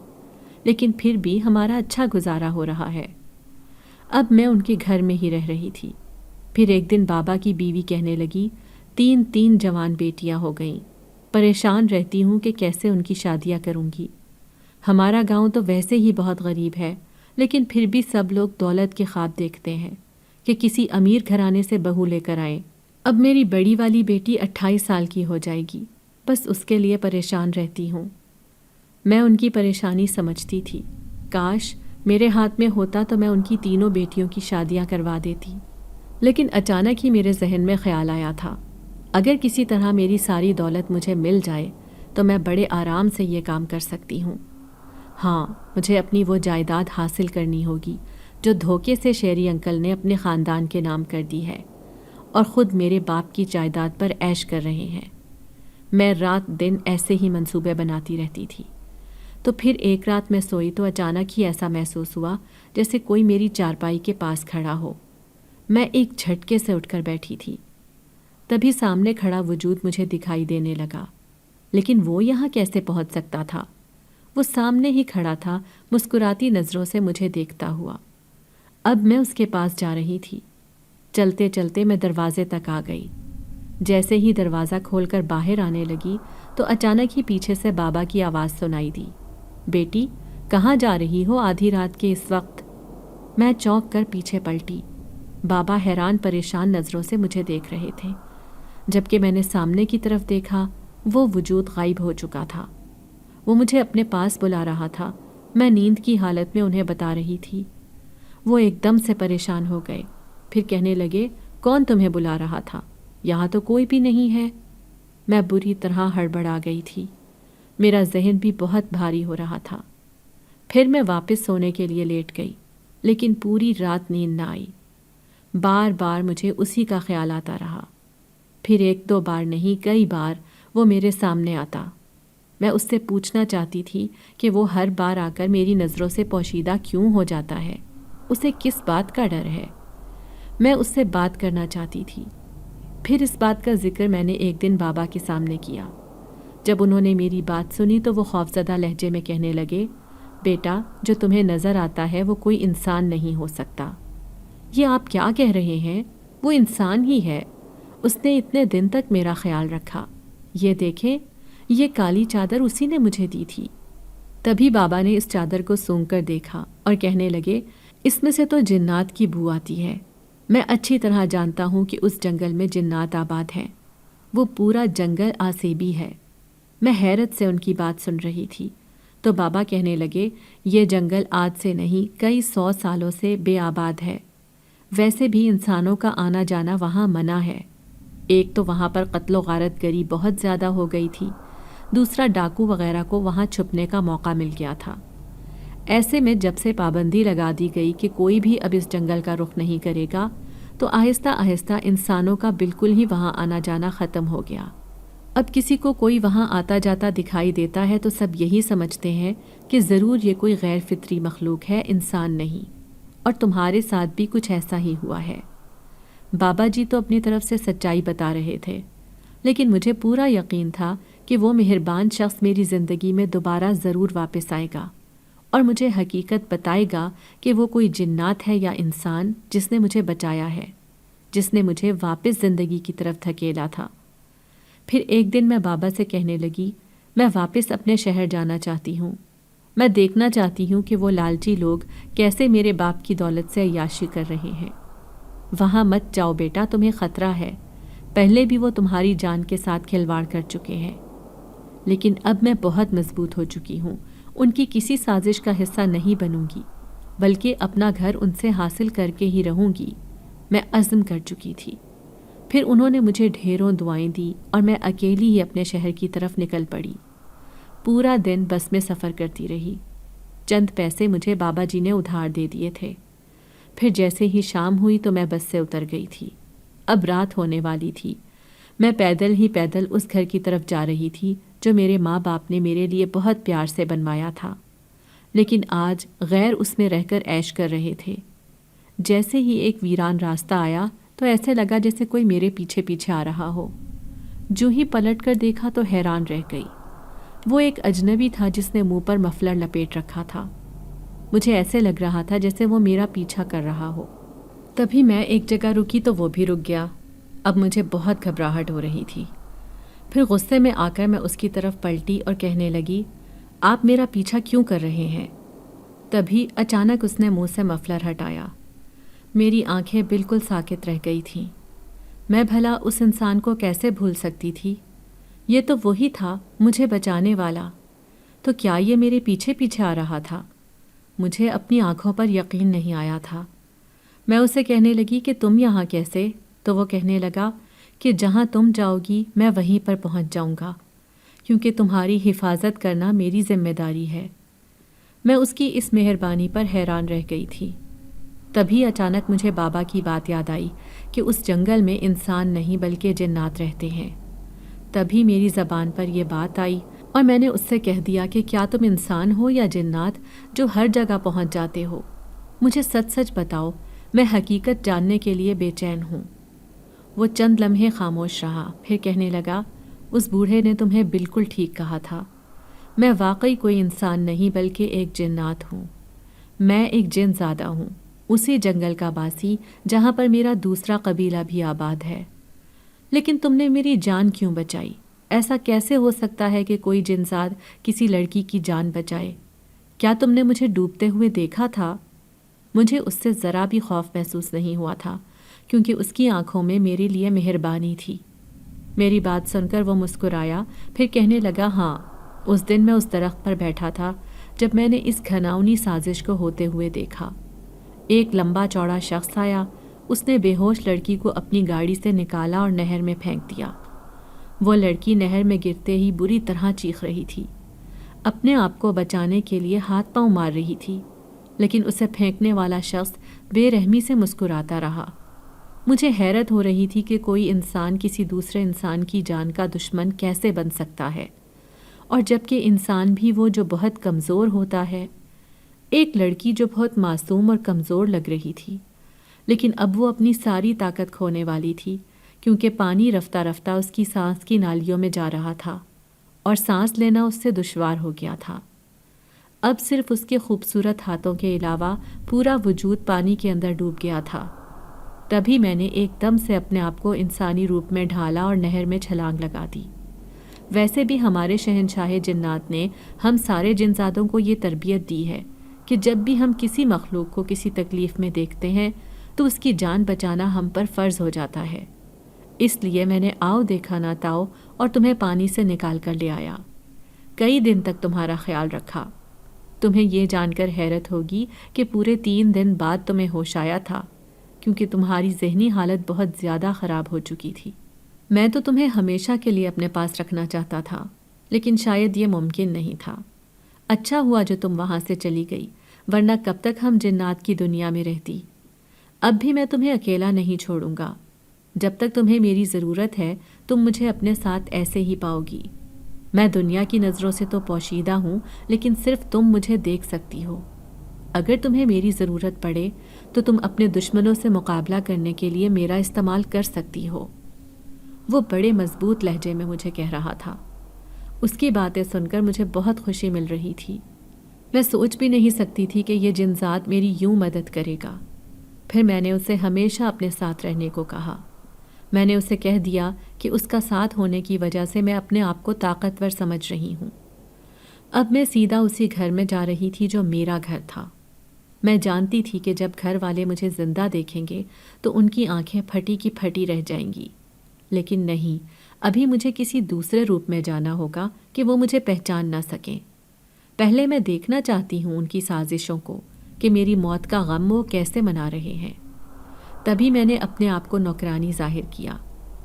لیکن پھر بھی ہمارا اچھا گزارا ہو رہا ہے۔ اب میں ان کے گھر میں ہی رہ رہی تھی۔ پھر ایک دن بابا کی بیوی کہنے لگی، 3 جوان بیٹیاں ہو گئیں، پریشان رہتی ہوں کہ کیسے ان کی شادیاں کروں گی۔ ہمارا گاؤں تو ویسے ہی بہت غریب ہے، لیکن پھر بھی سب لوگ دولت کے خواب دیکھتے ہیں کہ کسی امیر گھرانے سے بہو لے کر آئیں۔ اب میری بڑی والی بیٹی 28 سال کی ہو جائے گی، بس اس کے لیے پریشان رہتی ہوں۔ میں ان کی پریشانی سمجھتی تھی۔ کاش میرے ہاتھ میں ہوتا تو میں ان کی تینوں بیٹیوں کی شادیاں کروا دیتی۔ لیکن اچانک ہی میرے ذہن میں خیال آیا تھا، اگر کسی طرح میری ساری دولت مجھے مل جائے تو میں بڑے آرام سے یہ کام کر سکتی ہوں۔ ہاں، مجھے اپنی وہ جائیداد حاصل کرنی ہوگی جو دھوکے سے شیری انکل نے اپنے خاندان کے نام کر دی ہے اور خود میرے باپ کی جائیداد پر عیش کر رہے ہیں۔ میں رات دن ایسے ہی منصوبے بناتی رہتی تھی۔ تو پھر ایک رات میں سوئی تو اچانک ہی ایسا محسوس ہوا جیسے کوئی میری چارپائی کے پاس کھڑا ہو۔ میں ایک جھٹکے سے اٹھ کر بیٹھی تھی۔ تبھی سامنے کھڑا وجود مجھے دکھائی دینے لگا، لیکن وہ یہاں کیسے پہنچ سکتا تھا؟ وہ سامنے ہی کھڑا تھا، مسکراتی نظروں سے مجھے دیکھتا ہوا۔ اب میں اس کے پاس جا رہی تھی۔ چلتے چلتے میں دروازے تک آ گئی۔ جیسے ہی دروازہ کھول کر باہر آنے لگی تو اچانک ہی پیچھے سے بابا کی آواز سنائی دی، بیٹی کہاں جا رہی ہو آدھی رات کے اس وقت؟ میں چونک کر پیچھے پلٹی۔ بابا حیران پریشان نظروں سے مجھے دیکھ رہے تھے۔ جبکہ میں نے سامنے کی طرف دیکھا، وہ وجود غائب ہو چکا تھا۔ وہ مجھے اپنے پاس بلا رہا تھا۔ میں نیند کی حالت میں انہیں بتا رہی تھی۔ وہ ایک دم سے پریشان ہو گئے، پھر کہنے لگے، کون تمہیں بلا رہا تھا؟ یہاں تو کوئی بھی نہیں ہے۔ میں بری طرح ہڑبڑا گئی تھی، میرا ذہن بھی بہت بھاری ہو رہا تھا۔ پھر میں واپس سونے کے لیے لیٹ گئی، لیکن پوری رات نیند نہ آئی۔ بار بار مجھے اسی کا خیال آتا رہا، پھر ایک دو بار نہیں کئی بار وہ میرے سامنے آتا۔ میں اس سے پوچھنا چاہتی تھی کہ وہ ہر بار آ کر میری نظروں سے پوشیدہ کیوں ہو جاتا ہے، اسے کس بات کا ڈر ہے۔ میں اس سے بات کرنا چاہتی تھی۔ پھر اس بات کا ذکر میں نے ایک دن بابا کے سامنے کیا۔ جب انہوں نے میری بات سنی تو وہ خوفزدہ لہجے میں کہنے لگے، بیٹا، جو تمہیں نظر آتا ہے وہ کوئی انسان نہیں ہو سکتا۔ یہ آپ کیا کہہ رہے ہیں؟ وہ انسان ہی ہے، اس نے اتنے دن تک میرا خیال رکھا۔ یہ دیکھیں، یہ کالی چادر اسی نے مجھے دی تھی۔ تبھی بابا نے اس چادر کو سونگھ کر دیکھا اور کہنے لگے، اس میں سے تو جنات کی بو آتی ہے۔ میں اچھی طرح جانتا ہوں کہ اس جنگل میں جنات آباد ہیں، وہ پورا جنگل آسیبی ہے۔ میں حیرت سے ان کی بات سن رہی تھی تو بابا کہنے لگے، یہ جنگل آج سے نہیں کئی 100 سالوں سے بے آباد ہے۔ ویسے بھی انسانوں کا آنا جانا وہاں منع ہے۔ ایک تو وہاں پر قتل و غارت گری بہت زیادہ ہو گئی تھی، دوسرا ڈاکو وغیرہ کو وہاں چھپنے کا موقع مل گیا تھا۔ ایسے میں جب سے پابندی لگا دی گئی کہ کوئی بھی اب اس جنگل کا رخ نہیں کرے گا، تو آہستہ آہستہ انسانوں کا بالکل ہی وہاں آنا جانا ختم ہو گیا۔ اب کسی کو کوئی وہاں آتا جاتا دکھائی دیتا ہے تو سب یہی سمجھتے ہیں کہ ضرور یہ کوئی غیر فطری مخلوق ہے، انسان نہیں۔ اور تمہارے ساتھ بھی کچھ ایسا ہی ہوا ہے۔ بابا جی تو اپنی طرف سے سچائی بتا رہے تھے، لیکن مجھے پورا یقین تھا کہ وہ مہربان شخص میری زندگی میں دوبارہ ضرور واپس آئے گا اور مجھے حقیقت بتائے گا کہ وہ کوئی جنات ہے یا انسان جس نے مجھے بچایا ہے، جس نے مجھے واپس زندگی کی طرف دھکیلا تھا۔ پھر ایک دن میں بابا سے کہنے لگی، میں واپس اپنے شہر جانا چاہتی ہوں۔ میں دیکھنا چاہتی ہوں کہ وہ لالچی لوگ کیسے میرے باپ کی دولت سے عیاشی کر رہے ہیں۔ وہاں مت جاؤ بیٹا، تمہیں خطرہ ہے، پہلے بھی وہ تمہاری جان کے ساتھ کھلواڑ کر چکے ہیں۔ لیکن اب میں بہت مضبوط ہو چکی ہوں، ان کی کسی سازش کا حصہ نہیں بنوں گی، بلکہ اپنا گھر ان سے حاصل کر کے ہی رہوں گی۔ میں عزم کر چکی تھی۔ پھر انہوں نے مجھے ڈھیروں دعائیں دی اور میں اکیلی ہی اپنے شہر کی طرف نکل پڑی۔ پورا دن بس میں سفر کرتی رہی۔ چند پیسے مجھے بابا جی نے ادھار دے دیے تھے۔ پھر جیسے ہی شام ہوئی تو میں بس سے اتر گئی تھی۔ اب رات ہونے والی تھی۔ میں پیدل ہی پیدل اس گھر کی طرف جا رہی تھی جو میرے ماں باپ نے میرے لیے بہت پیار سے بنوایا تھا، لیکن آج غیر اس میں رہ کر عیش کر رہے تھے۔ جیسے ہی ایک ویران راستہ آیا تو ایسے لگا جیسے کوئی میرے پیچھے پیچھے آ رہا ہو۔ جو ہی پلٹ کر دیکھا تو حیران رہ گئی۔ وہ ایک اجنبی تھا جس نے منہ پر مفلر لپیٹ رکھا تھا۔ مجھے ایسے لگ رہا تھا جیسے وہ میرا پیچھا کر رہا ہو۔ تبھی میں ایک جگہ رکی تو وہ بھی رک گیا۔ اب مجھے بہت گھبراہٹ ہو رہی تھی۔ پھر غصے میں آ کر میں اس کی طرف پلٹی اور کہنے لگی، آپ میرا پیچھا کیوں کر رہے ہیں؟ تبھی اچانک اس نے منہ سے مفلر ہٹایا۔ میری آنکھیں بالکل ساکت رہ گئی تھیں۔ میں بھلا اس انسان کو کیسے بھول سکتی تھی؟ یہ تو وہی تھا، مجھے بچانے والا۔ تو کیا یہ میرے پیچھے پیچھے آ رہا تھا؟ مجھے اپنی آنکھوں پر یقین نہیں آیا تھا۔ میں اسے کہنے لگی کہ تم یہاں کیسے؟ تو وہ کہنے لگا کہ جہاں تم جاؤ گی میں وہیں پر پہنچ جاؤں گا، کیونکہ تمہاری حفاظت کرنا میری ذمہ داری ہے۔ میں اس کی اس مہربانی پر حیران رہ گئی تھی۔ تبھی اچانک مجھے بابا کی بات یاد آئی کہ اس جنگل میں انسان نہیں بلکہ جنات رہتے ہیں۔ تبھی میری زبان پر یہ بات آئی اور میں نے اس سے کہہ دیا کہ کیا تم انسان ہو یا جنات جو ہر جگہ پہنچ جاتے ہو؟ مجھے سچ سچ بتاؤ، میں حقیقت جاننے کے لیے بے چین ہوں۔ وہ چند لمحے خاموش رہا، پھر کہنے لگا، اس بوڑھے نے تمہیں بالکل ٹھیک کہا تھا۔ میں واقعی کوئی انسان نہیں بلکہ ایک جنات ہوں۔ میں ایک جن زادہ ہوں، اسی جنگل کا باسی جہاں پر میرا دوسرا قبیلہ بھی آباد ہے۔ لیکن تم نے میری جان کیوں بچائی؟ ایسا کیسے ہو سکتا ہے کہ کوئی جنزاد کسی لڑکی کی جان بچائے؟ کیا تم نے مجھے ڈوبتے ہوئے دیکھا تھا؟ مجھے اس سے ذرا بھی خوف محسوس نہیں ہوا تھا، کیونکہ اس کی آنکھوں میں میرے لیے مہربانی تھی۔ میری بات سن کر وہ مسکرایا، پھر کہنے لگا، ہاں، اس دن میں اس درخت پر بیٹھا تھا جب میں نے اس گھناؤنی سازش کو ہوتے ہوئے دیکھا۔ ایک لمبا چوڑا شخص آیا، اس نے بے ہوش لڑکی کو اپنی گاڑی سے نکالا اور نہر میں پھینک دیا۔ وہ لڑکی نہر میں گرتے ہی بری طرح چیخ رہی تھی، اپنے آپ کو بچانے کے لیے ہاتھ پاؤں مار رہی تھی، لیکن اسے پھینکنے والا شخص بے رحمی سے مسکراتا رہا۔ مجھے حیرت ہو رہی تھی کہ کوئی انسان کسی دوسرے انسان کی جان کا دشمن کیسے بن سکتا ہے، اور جبکہ انسان بھی وہ جو بہت کمزور ہوتا ہے۔ ایک لڑکی جو بہت معصوم اور کمزور لگ رہی تھی، لیکن اب وہ اپنی ساری طاقت کھونے والی تھی، کیونکہ پانی رفتہ رفتہ اس کی سانس کی نالیوں میں جا رہا تھا اور سانس لینا اس سے دشوار ہو گیا تھا۔ اب صرف اس کے خوبصورت ہاتھوں کے علاوہ پورا وجود پانی کے اندر ڈوب گیا تھا۔ تبھی میں نے ایک دم سے اپنے آپ کو انسانی روپ میں ڈھالا اور نہر میں چھلانگ لگا دی۔ ویسے بھی ہمارے شہنشاہ جنات نے ہم سارے جنزادوں کو یہ تربیت دی ہے کہ جب بھی ہم کسی مخلوق کو کسی تکلیف میں دیکھتے ہیں تو اس کی جان بچانا ہم پر فرض ہو جاتا ہے۔ اس لیے میں نے آؤ دیکھا نہ تاؤ اور تمہیں پانی سے نکال کر لے آیا۔ کئی دن تک تمہارا خیال رکھا۔ تمہیں یہ جان کر حیرت ہوگی کہ پورے 3 دن بعد تمہیں ہوش آیا تھا، کیونکہ تمہاری ذہنی حالت بہت زیادہ خراب ہو چکی تھی۔ میں تو تمہیں ہمیشہ کے لیے اپنے پاس رکھنا چاہتا تھا، لیکن شاید یہ ممکن نہیں تھا۔ اچھا ہوا جو تم وہاں سے چلی گئی، ورنہ کب تک ہم جنات کی دنیا میں رہتی۔ اب بھی میں تمہیں اکیلا نہیں چھوڑوں گا۔ جب تک تمہیں میری ضرورت ہے تم مجھے اپنے ساتھ ایسے ہی پاؤ گی۔ میں دنیا کی نظروں سے تو پوشیدہ ہوں، لیکن صرف تم مجھے دیکھ سکتی ہو۔ اگر تمہیں میری ضرورت پڑے تو تم اپنے دشمنوں سے مقابلہ کرنے کے لیے میرا استعمال کر سکتی ہو۔ وہ بڑے مضبوط لہجے میں مجھے کہہ رہا تھا۔ اس کی باتیں سن کر مجھے بہت خوشی مل رہی تھی۔ میں سوچ بھی نہیں سکتی تھی کہ یہ جنزاد میری یوں مدد کرے گا۔ پھر میں نے اسے ہمیشہ اپنے ساتھ رہنے کو کہا۔ میں نے اسے کہہ دیا کہ اس کا ساتھ ہونے کی وجہ سے میں اپنے آپ کو طاقتور سمجھ رہی ہوں۔ اب میں سیدھا اسی گھر میں جا رہی تھی جو میرا گھر تھا۔ میں جانتی تھی کہ جب گھر والے مجھے زندہ دیکھیں گے تو ان کی آنکھیں پھٹی کی پھٹی رہ جائیں گی، لیکن نہیں، ابھی مجھے کسی دوسرے روپ میں جانا ہوگا کہ وہ مجھے پہچان نہ سکیں۔ پہلے میں دیکھنا چاہتی ہوں ان کی سازشوں کو کہ میری موت کا غم وہ کیسے منا رہے ہیں۔ تبھی میں نے اپنے آپ کو نوکرانی ظاہر کیا۔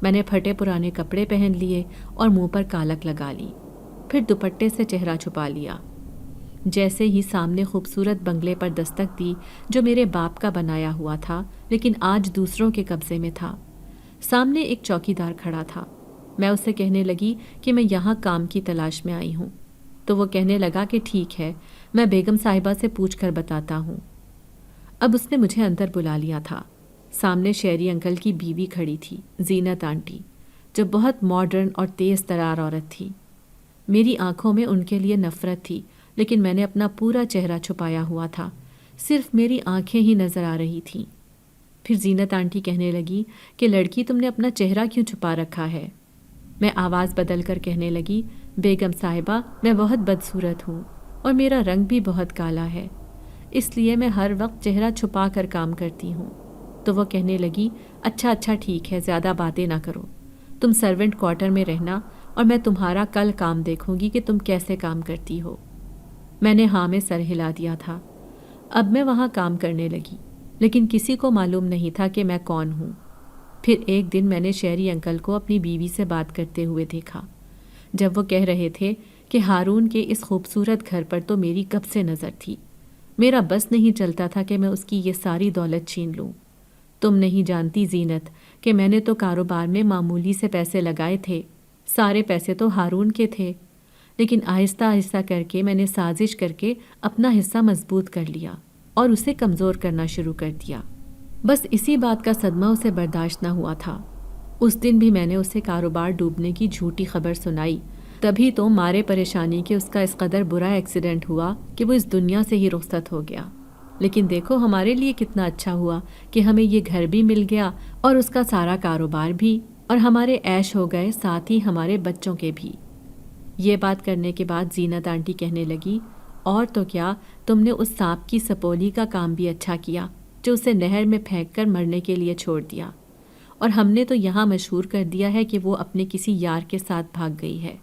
میں نے پھٹے پرانے کپڑے پہن لیے اور منہ پر کالک لگا لی، پھر دوپٹے سے چہرہ چھپا لیا۔ جیسے ہی سامنے خوبصورت بنگلے پر دستک دی جو میرے باپ کا بنایا ہوا تھا لیکن آج دوسروں کے قبضے میں تھا، سامنے ایک چوکیدار کھڑا تھا۔ میں اسے کہنے لگی کہ میں یہاں کام کی تلاش میں آئی ہوں، تو وہ کہنے لگا کہ ٹھیک ہے، میں بیگم صاحبہ سے پوچھ کر بتاتا ہوں۔ اب اس نے مجھے اندر بلا لیا تھا۔ سامنے شہری انکل کی بیوی کھڑی تھی، زینت آنٹی، جو بہت ماڈرن اور تیز ترار عورت تھی۔ میری آنکھوں میں ان کے لیے نفرت تھی، لیکن میں نے اپنا پورا چہرہ چھپایا ہوا تھا، صرف میری آنکھیں ہی نظر آ رہی تھیں۔ پھر زینت آنٹی کہنے لگی کہ لڑکی تم نے اپنا چہرہ کیوں چھپا رکھا ہے؟ میں آواز بدل کر کہنے لگی، بیگم صاحبہ میں بہت بدصورت ہوں اور میرا رنگ بھی بہت کالا ہے، اس لیے میں ہر وقت چہرہ چھپا کر کام کرتی ہوں۔ تو وہ کہنے لگی، اچھا ٹھیک ہے، زیادہ باتیں نہ کرو، تم سرونٹ کوارٹر میں رہنا اور میں تمہارا کل کام دیکھوں گی کہ تم کیسے کام کرتی ہو۔ میں نے ہاں میں سر ہلا دیا تھا۔ اب میں وہاں کام کرنے لگی، لیکن کسی کو معلوم نہیں تھا کہ میں کون ہوں۔ پھر ایک دن میں نے شہری انکل کو اپنی بیوی سے بات کرتے ہوئے دیکھا، جب وہ کہہ رہے تھے کہ ہارون کے اس خوبصورت گھر پر تو میری کب سے نظر تھی، میرا بس نہیں چلتا تھا کہ میں اس کی یہ ساری دولت چھین لوں۔ تم نہیں جانتی زینت کہ میں نے تو کاروبار میں معمولی سے پیسے لگائے تھے، سارے پیسے تو ہارون کے تھے، لیکن آہستہ آہستہ کر کے میں نے سازش کر کے اپنا حصہ مضبوط کر لیا اور اسے کمزور کرنا شروع کر دیا۔ بس اسی بات کا صدمہ اسے برداشت نہ ہوا تھا۔ اس دن بھی میں نے اسے کاروبار ڈوبنے کی جھوٹی خبر سنائی، تبھی تو مارے پریشانی کہ اس کا اس قدر برا ایکسیڈنٹ ہوا کہ وہ اس دنیا سے ہی رخصت ہو گیا۔ لیکن دیکھو ہمارے لیے کتنا اچھا ہوا کہ ہمیں یہ گھر بھی مل گیا اور اس کا سارا کاروبار بھی، اور ہمارے عیش ہو گئے، ساتھ ہی ہمارے بچوں کے بھی۔ یہ بات کرنے کے بعد زینت آنٹی کہنے لگی، اور تو کیا، تم نے اس سانپ کی سپولی کا کام بھی اچھا کیا جو اسے نہر میں پھینک کر مرنے کے لیے چھوڑ دیا، اور ہم نے تو یہاں مشہور کر دیا ہے کہ وہ اپنے کسی یار کے ساتھ بھاگ گئی ہے۔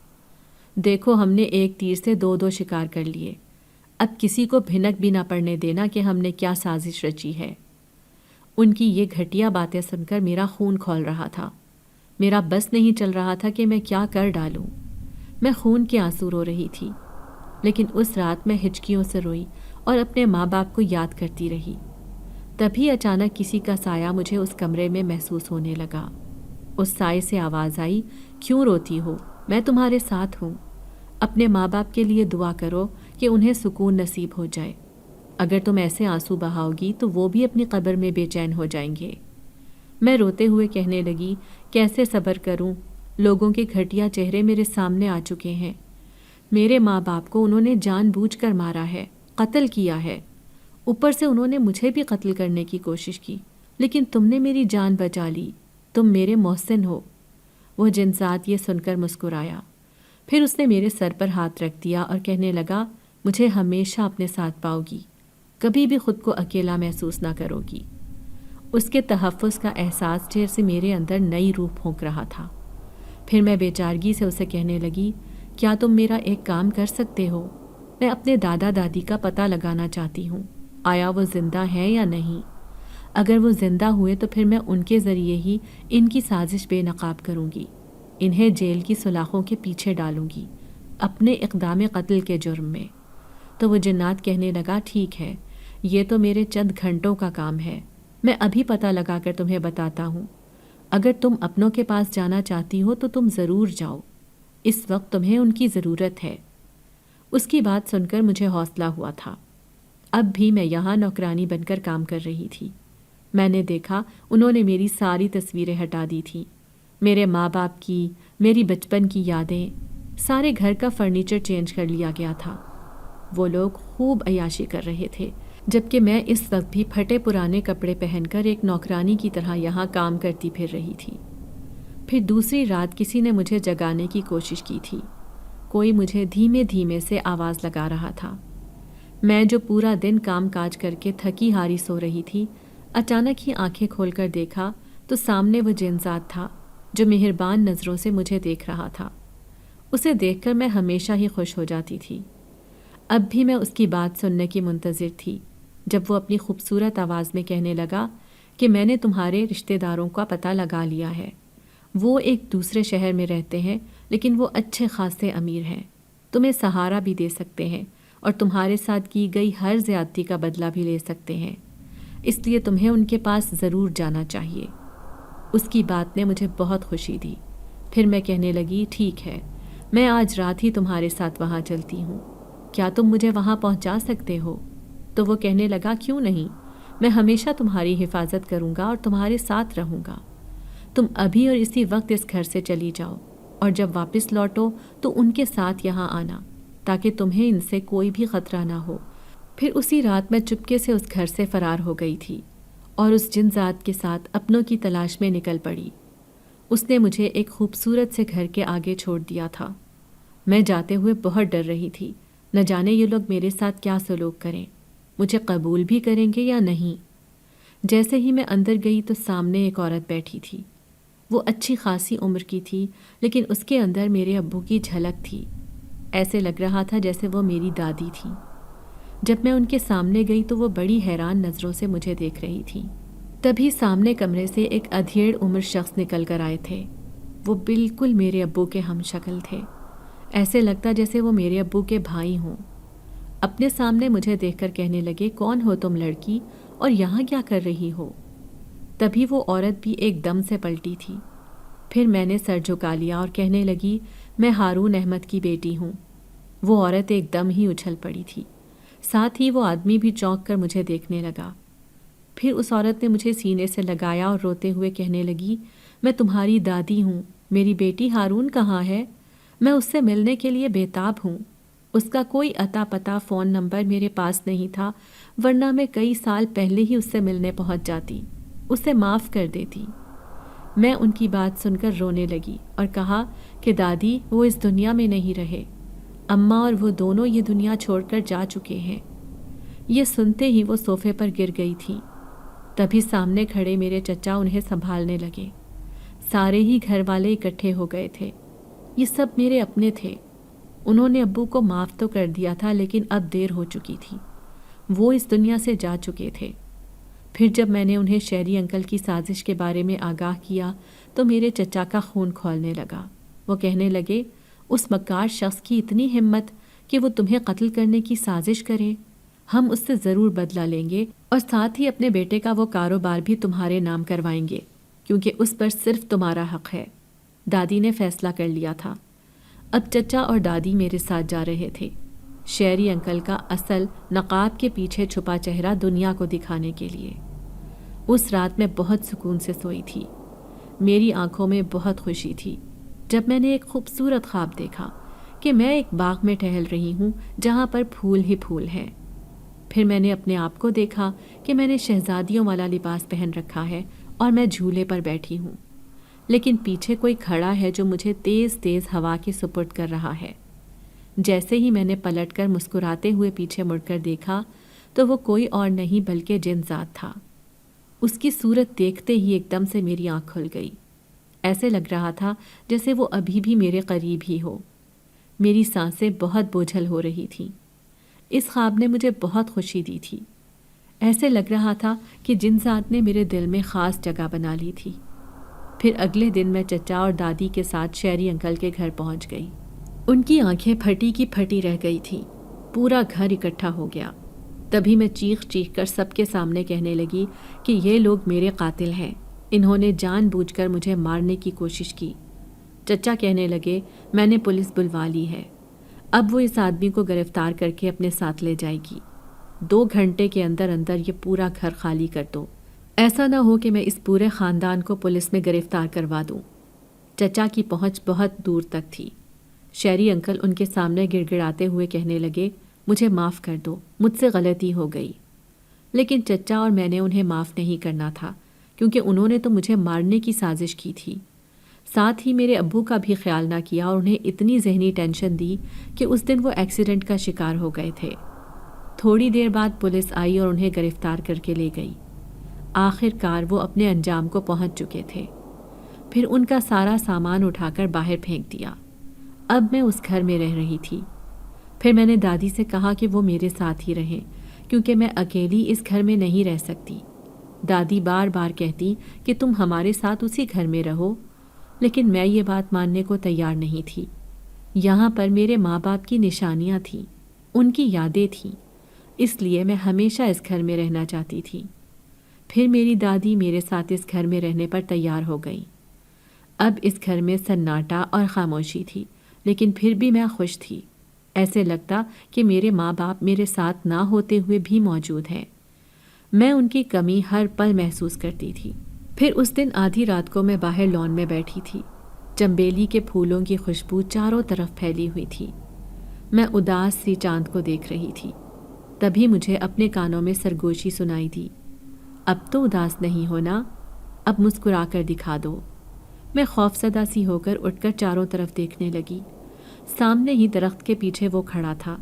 دیکھو ہم نے ایک تیر سے دو شکار کر لیے، اب کسی کو بھنک بھی نہ پڑنے دینا کہ ہم نے کیا سازش رچی ہے۔ ان کی یہ گھٹیا باتیں سن کر میرا خون کھول رہا تھا۔ میرا بس نہیں چل رہا تھا کہ میں کیا کر ڈالوں۔ میں خون کے آنسو رو رہی تھی، لیکن اس رات میں ہچکیوں سے روئی اور اپنے ماں باپ کو یاد کرتی رہی۔ تبھی اچانک کسی کا سایہ مجھے اس کمرے میں محسوس ہونے لگا۔ اس سائے سے آواز آئی، کیوں روتی ہو؟ میں تمہارے ساتھ ہوں۔ اپنے ماں باپ کے لیے دعا کرو کہ انہیں سکون نصیب ہو جائے۔ اگر تم ایسے آنسو بہاؤ گی تو وہ بھی اپنی قبر میں بے چین ہو جائیں گے۔ میں روتے ہوئے کہنے لگی، کیسے صبر کروں؟ لوگوں کے گھٹیا چہرے میرے سامنے آ چکے ہیں۔ میرے ماں باپ کو انہوں نے جان بوجھ کر مارا ہے، قتل کیا ہے۔ اوپر سے انہوں نے مجھے بھی قتل کرنے کی کوشش کی، لیکن تم نے میری جان بچا لی۔ تم میرے محسن ہو۔ وہ جنزات یہ سن کر مسکرایا، پھر اس نے میرے سر پر ہاتھ رکھ دیا اور کہنے لگا، مجھے ہمیشہ اپنے ساتھ پاؤ گی، کبھی بھی خود کو اکیلا محسوس نہ کرو گی۔ اس کے تحفظ کا احساس جیسے میرے اندر نئی روح پھونک رہا تھا۔ پھر میں بے چارگی سے اسے کہنے لگی، کیا تم میرا ایک کام کر سکتے ہو؟ میں اپنے دادا دادی کا پتہ لگانا چاہتی ہوں، آیا وہ زندہ ہیں یا نہیں؟ اگر وہ زندہ ہوئے تو پھر میں ان کے ذریعے ہی ان کی سازش بے نقاب کروں گی، انہیں جیل کی سلاخوں کے پیچھے ڈالوں گی، اپنے اقدام قتل کے جرم میں۔ تو وہ جنات کہنے لگا، ٹھیک ہے، یہ تو میرے چند گھنٹوں کا کام ہے، میں ابھی پتہ لگا کر تمہیں بتاتا ہوں۔ اگر تم اپنوں کے پاس جانا چاہتی ہو تو تم ضرور جاؤ، اس وقت تمہیں ان کی ضرورت ہے۔ اس کی بات سن کر مجھے حوصلہ ہوا تھا۔ اب بھی میں یہاں نوکرانی بن کر کام کر رہی تھی۔ میں نے دیکھا انہوں نے میری ساری تصویریں ہٹا دی تھیں، میرے ماں باپ کی، میری بچپن کی یادیں، سارے گھر کا فرنیچر چینج کر لیا گیا تھا۔ وہ لوگ خوب عیاشی کر رہے تھے، جبکہ میں اس وقت بھی پھٹے پرانے کپڑے پہن کر ایک نوکرانی کی طرح یہاں کام کرتی پھر رہی تھی۔ پھر دوسری رات کسی نے مجھے جگانے کی کوشش کی تھی، کوئی مجھے دھیمے دھیمے سے آواز لگا رہا تھا۔ میں جو پورا دن کام کاج کر کے تھکی ہاری سو رہی تھی، اچانک ہی آنکھیں کھول کر دیکھا تو سامنے وہ جنزات تھا جو مہربان نظروں سے مجھے دیکھ رہا تھا۔ اسے دیکھ کر میں ہمیشہ ہی خوش ہو جاتی تھی۔ اب بھی میں اس کی بات سننے کی منتظر تھی، جب وہ اپنی خوبصورت آواز میں کہنے لگا کہ میں نے تمہارے رشتہ داروں کا پتہ لگا لیا ہے، وہ ایک دوسرے شہر میں رہتے ہیں، لیکن وہ اچھے خاصے امیر ہیں، تمہیں سہارا بھی دے سکتے ہیں اور تمہارے ساتھ کی گئی ہر زیادتی کا بدلہ بھی لے سکتے ہیں، اس لیے تمہیں ان کے پاس ضرور جانا چاہیے۔ اس کی بات نے مجھے بہت خوشی دی۔ پھر میں کہنے لگی، ٹھیک ہے، میں آج رات ہی تمہارے ساتھ وہاں چلتی ہوں، کیا تم مجھے وہاں پہنچا سکتے ہو؟ تو وہ کہنے لگا، کیوں نہیں، میں ہمیشہ تمہاری حفاظت کروں گا اور تمہارے ساتھ رہوں گا۔ تم ابھی اور اسی وقت اس گھر سے چلی جاؤ، اور جب واپس لوٹو تو ان کے ساتھ یہاں آنا، تاکہ تمہیں ان سے کوئی بھی خطرہ نہ ہو۔ پھر اسی رات میں چپکے سے اس گھر سے فرار ہو گئی تھی اور اس جنزات کے ساتھ اپنوں کی تلاش میں نکل پڑی۔ اس نے مجھے ایک خوبصورت سے گھر کے آگے چھوڑ دیا تھا۔ میں جاتے ہوئے بہت ڈر رہی تھی، نہ جانے یہ لوگ میرے ساتھ کیا سلوک کریں، مجھے قبول بھی کریں گے یا نہیں۔ جیسے ہی میں اندر گئی تو سامنے ایک عورت بیٹھی تھی۔ وہ اچھی خاصی عمر کی تھی، لیکن اس کے اندر میرے ابو کی جھلک تھی، ایسے لگ رہا تھا جیسے وہ میری دادی تھی۔ جب میں ان کے سامنے گئی تو وہ بڑی حیران نظروں سے مجھے دیکھ رہی تھی۔ تبھی سامنے کمرے سے ایک ادھیڑ عمر شخص نکل کر آئے تھے۔ وہ بالکل میرے ابو کے ہم شکل تھے، ایسے لگتا جیسے وہ میرے ابو کے بھائی ہوں۔ اپنے سامنے مجھے دیکھ کر کہنے لگے، کون ہو تم لڑکی اور یہاں کیا کر رہی ہو؟ تبھی وہ عورت بھی ایک دم سے پلٹی تھی۔ پھر میں نے سر جھکا لیا اور کہنے لگی، میں ہارون احمد کی بیٹی ہوں۔ وہ عورت ایک دم ہی اچھل پڑی تھی، ساتھ ہی وہ آدمی بھی چونک کر مجھے دیکھنے لگا۔ پھر اس عورت نے مجھے سینے سے لگایا اور روتے ہوئے کہنے لگی، میں تمہاری دادی ہوں، میری بیٹی ہارون کہاں ہے؟ میں اس سے ملنے کے لیے بےتاب ہوں۔ اس کا کوئی عطا پتہ فون نمبر میرے پاس نہیں تھا، ورنہ میں کئی سال پہلے ہی اس سے ملنے پہنچ جاتی، اسے معاف کر دیتی۔ میں ان کی بات سن کر رونے لگی اور کہا کہ دادی، وہ اس دنیا میں نہیں رہے، اماں اور وہ دونوں یہ دنیا چھوڑ کر جا چکے ہیں۔ یہ سنتے ہی وہ صوفے پر گر گئی تھی۔ تبھی سامنے کھڑے میرے چچا انہیں سنبھالنے لگے۔ سارے ہی گھر والے اکٹھے ہو گئے تھے، یہ سب میرے اپنے تھے۔ انہوں نے ابو کو معاف تو کر دیا تھا، لیکن اب دیر ہو چکی تھی، وہ اس دنیا سے جا چکے تھے۔ پھر جب میں نے انہیں شہری انکل کی سازش کے بارے میں آگاہ کیا تو میرے چچا کا خون کھولنے لگا۔ وہ کہنے لگے، اس مکار شخص کی اتنی ہمت کہ وہ تمہیں قتل کرنے کی سازش کرے۔ ہم اس سے ضرور بدلہ لیں گے اور ساتھ ہی اپنے بیٹے کا وہ کاروبار بھی تمہارے نام کروائیں گے، کیونکہ اس پر صرف تمہارا حق ہے۔ دادی نے فیصلہ کر لیا تھا۔ اب چچا اور دادی میرے ساتھ جا رہے تھے، شہری انکل کا اصل نقاب کے پیچھے چھپا چہرہ دنیا کو دکھانے کے لیے۔ اس رات میں بہت سکون سے سوئی تھی۔ میری آنکھوں میں بہت خوشی تھی جب میں نے ایک خوبصورت خواب دیکھا کہ میں ایک باغ میں ٹہل رہی ہوں جہاں پر پھول ہی پھول ہیں۔ پھر میں نے اپنے آپ کو دیکھا کہ میں نے شہزادیوں والا لباس پہن رکھا ہے اور میں جھولے پر بیٹھی ہوں، لیکن پیچھے کوئی کھڑا ہے جو مجھے تیز تیز ہوا کے سپرد کر رہا ہے۔ جیسے ہی میں نے پلٹ کر مسکراتے ہوئے پیچھے مڑ کر دیکھا تو وہ کوئی اور نہیں بلکہ جن ذات تھا۔ اس کی صورت دیکھتے ہی ایک دم سے میری آنکھ کھل گئی۔ ایسے لگ رہا تھا جیسے وہ ابھی بھی میرے قریب ہی ہو۔ میری سانسیں بہت بوجھل ہو رہی تھیں۔ اس خواب نے مجھے بہت خوشی دی تھی۔ ایسے لگ رہا تھا کہ جن ذات نے میرے دل میں خاص جگہ بنا لی تھی۔ پھر اگلے دن میں چچا اور دادی کے ساتھ شہری انکل کے گھر پہنچ گئی۔ ان کی آنکھیں پھٹی کی پھٹی رہ گئی تھیں۔ پورا گھر اکٹھا ہو گیا۔ تبھی میں چیخ چیخ کر سب کے سامنے کہنے لگی کہ یہ لوگ میرے قاتل ہیں، انہوں نے جان بوجھ کر مجھے مارنے کی کوشش کی۔ چچا کہنے لگے، میں نے پولیس بلوا لی ہے، اب وہ اس آدمی کو گرفتار کر کے اپنے ساتھ لے جائے گی۔ 2 گھنٹے کے اندر اندر یہ پورا گھر خالی کر دو، ایسا نہ ہو کہ میں اس پورے خاندان کو پولیس میں گرفتار کروا دوں۔ چچا کی پہنچ بہت دور تک تھی۔ شہری انکل ان کے سامنے گڑ گڑاتے ہوئے کہنے لگے، مجھے معاف کر دو، مجھ سے غلطی ہو گئی۔ لیکن چچا اور میں نے انہیں معاف نہیں کرنا تھا، کیونکہ انہوں نے تو مجھے مارنے کی سازش کی تھی۔ ساتھ ہی میرے ابو کا بھی خیال نہ کیا اور انہیں اتنی ذہنی ٹینشن دی کہ اس دن وہ ایکسیڈنٹ کا شکار ہو گئے تھے۔ تھوڑی دیر بعد پولیس آئی اور انہیں گرفتار کر کے لے گئی۔ آخر کار وہ اپنے انجام کو پہنچ چکے تھے۔ پھر ان کا سارا سامان اٹھا کر باہر پھینک دیا۔ اب میں اس گھر میں رہ رہی تھی۔ پھر میں نے دادی سے کہا کہ وہ میرے ساتھ ہی رہیں، کیونکہ میں اکیلی اس گھر میں نہیں رہ سکتی۔ دادی بار بار کہتی کہ تم ہمارے ساتھ اسی گھر میں رہو، لیکن میں یہ بات ماننے کو تیار نہیں تھی۔ یہاں پر میرے ماں باپ کی نشانیاں تھیں، ان کی یادیں تھیں، اس لیے میں ہمیشہ اس گھر میں رہنا چاہتی تھی۔ پھر میری دادی میرے ساتھ اس گھر میں رہنے پر تیار ہو گئی۔ اب اس گھر میں سناٹا اور خاموشی تھی، لیکن پھر بھی میں خوش تھی۔ ایسے لگتا کہ میرے ماں باپ میرے ساتھ نہ ہوتے ہوئے بھی موجود ہیں۔ میں ان کی کمی ہر پل محسوس کرتی تھی۔ پھر اس دن آدھی رات کو میں باہر لان میں بیٹھی تھی۔ چنبیلی کے پھولوں کی خوشبو چاروں طرف پھیلی ہوئی تھی۔ میں اداس سی چاند کو دیکھ رہی تھی۔ تبھی مجھے اپنے کانوں میں سرگوشی سنائی دی، اب تو اداس نہیں ہونا، اب مسکرا کر دکھا دو۔ میں خوفزدہ سی ہو کر اٹھ کر چاروں طرف دیکھنے لگی۔ سامنے ہی درخت کے پیچھے وہ کھڑا تھا،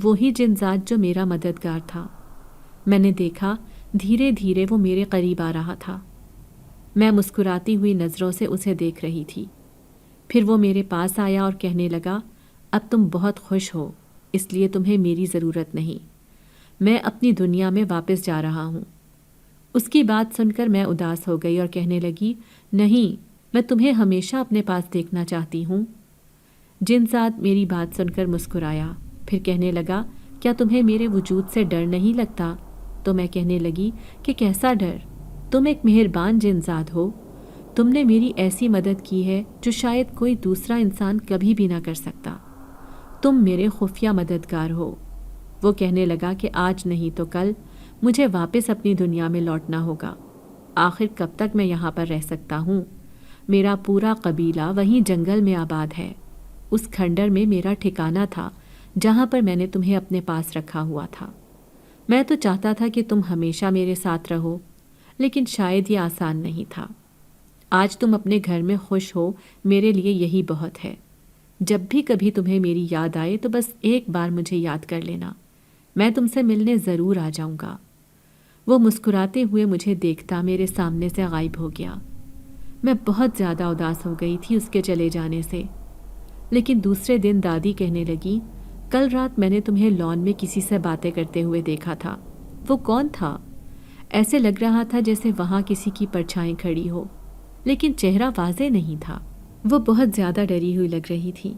وہی جن ذات جو میرا مددگار تھا۔ میں نے دیکھا دھیرے دھیرے وہ میرے قریب آ رہا تھا۔ میں مسکراتی ہوئی نظروں سے اسے دیکھ رہی تھی۔ پھر وہ میرے پاس آیا اور کہنے لگا، اب تم بہت خوش ہو، اس لیے تمہیں میری ضرورت نہیں، میں اپنی دنیا میں واپس جا رہا ہوں۔ اس کی بات سن کر میں اداس ہو گئی اور کہنے لگی، نہیں، میں تمہیں ہمیشہ اپنے پاس دیکھنا چاہتی ہوں۔ جن ذات میری بات سن کر مسکرایا، پھر کہنے لگا، کیا تمہیں میرے وجود سے ڈر نہیں لگتا؟ تو میں کہنے لگی کہ کیسا ڈر؟ تم ایک مہربان جن ذات ہو، تم نے میری ایسی مدد کی ہے جو شاید کوئی دوسرا انسان کبھی بھی نہ کر سکتا۔ تم میرے خفیہ مددگار ہو۔ وہ کہنے لگا کہ آج نہیں تو کل مجھے واپس اپنی دنیا میں لوٹنا ہوگا۔ آخر کب تک میں یہاں پر رہ سکتا ہوں؟ میرا پورا قبیلہ وہیں جنگل میں آباد ہے۔ اس کھنڈر میں میرا ٹھکانہ تھا جہاں پر میں نے تمہیں اپنے پاس رکھا ہوا تھا۔ میں تو چاہتا تھا کہ تم ہمیشہ میرے ساتھ رہو، لیکن شاید یہ آسان نہیں تھا۔ آج تم اپنے گھر میں خوش ہو، میرے لیے یہی بہت ہے۔ جب بھی کبھی تمہیں میری یاد آئے تو بس ایک بار مجھے یاد کر لینا، میں تم سے ملنے ضرور آ جاؤں گا۔ وہ مسکراتے ہوئے مجھے دیکھتا میرے سامنے سے غائب ہو گیا۔ میں بہت زیادہ اداس ہو گئی تھی اس کے چلے جانے سے۔ لیکن دوسرے دن دادی کہنے لگی، کل رات میں نے تمہیں لان میں کسی سے باتیں کرتے ہوئے دیکھا تھا۔ وہ کون تھا؟ ایسے لگ رہا تھا جیسے وہاں کسی کی پرچھائیں کھڑی ہو، لیکن چہرہ واضح نہیں تھا۔ وہ بہت زیادہ ڈری ہوئی لگ رہی تھی۔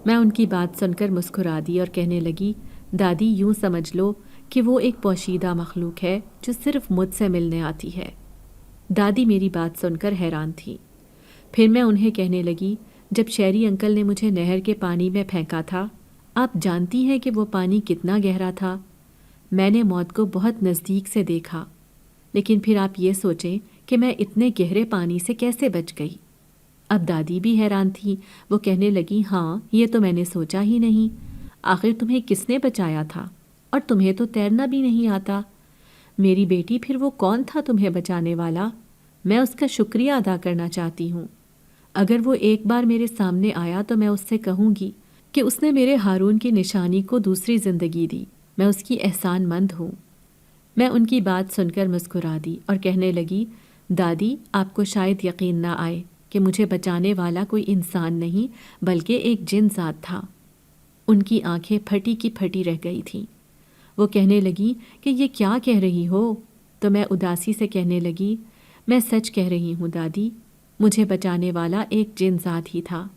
میں ان کی بات سن کر مسکرا دی اور کہنے لگی، دادی یوں سمجھ لو کہ وہ ایک پوشیدہ مخلوق ہے جو صرف مجھ سے ملنے آتی ہے۔ دادی میری بات سن کر حیران تھی۔ پھر میں انہیں کہنے لگی، جب شیری انکل نے مجھے نہر کے پانی میں پھینکا تھا، آپ جانتی ہیں کہ وہ پانی کتنا گہرا تھا؟ میں نے موت کو بہت نزدیک سے دیکھا، لیکن پھر آپ یہ سوچیں کہ میں اتنے گہرے پانی سے کیسے بچ گئی۔ اب دادی بھی حیران تھی۔ وہ کہنے لگی، ہاں یہ تو میں نے سوچا ہی نہیں، آخر تمہیں کس نے بچایا تھا؟ اور تمہیں تو تیرنا بھی نہیں آتا۔ میری بیٹی، پھر وہ کون تھا تمہیں بچانے والا؟ میں اس کا شکریہ ادا کرنا چاہتی ہوں۔ اگر وہ ایک بار میرے سامنے آیا تو میں اس سے کہوں گی کہ اس نے میرے ہارون کی نشانی کو دوسری زندگی دی۔ میں اس کی احسان مند ہوں۔ میں ان کی بات سن کر مسکرا دی اور کہنے لگی، دادی آپ کو شاید یقین نہ آئے کہ مجھے بچانے والا کوئی انسان نہیں بلکہ ایک جن ذات تھا۔ ان کی آنکھیں پھٹی کی پھٹی رہ گئی تھیں۔ وہ کہنے لگی کہ یہ کیا کہہ رہی ہو؟ تو میں اداسی سے کہنے لگی، میں سچ کہہ رہی ہوں دادی، مجھے بچانے والا ایک جن ذات ہی تھا۔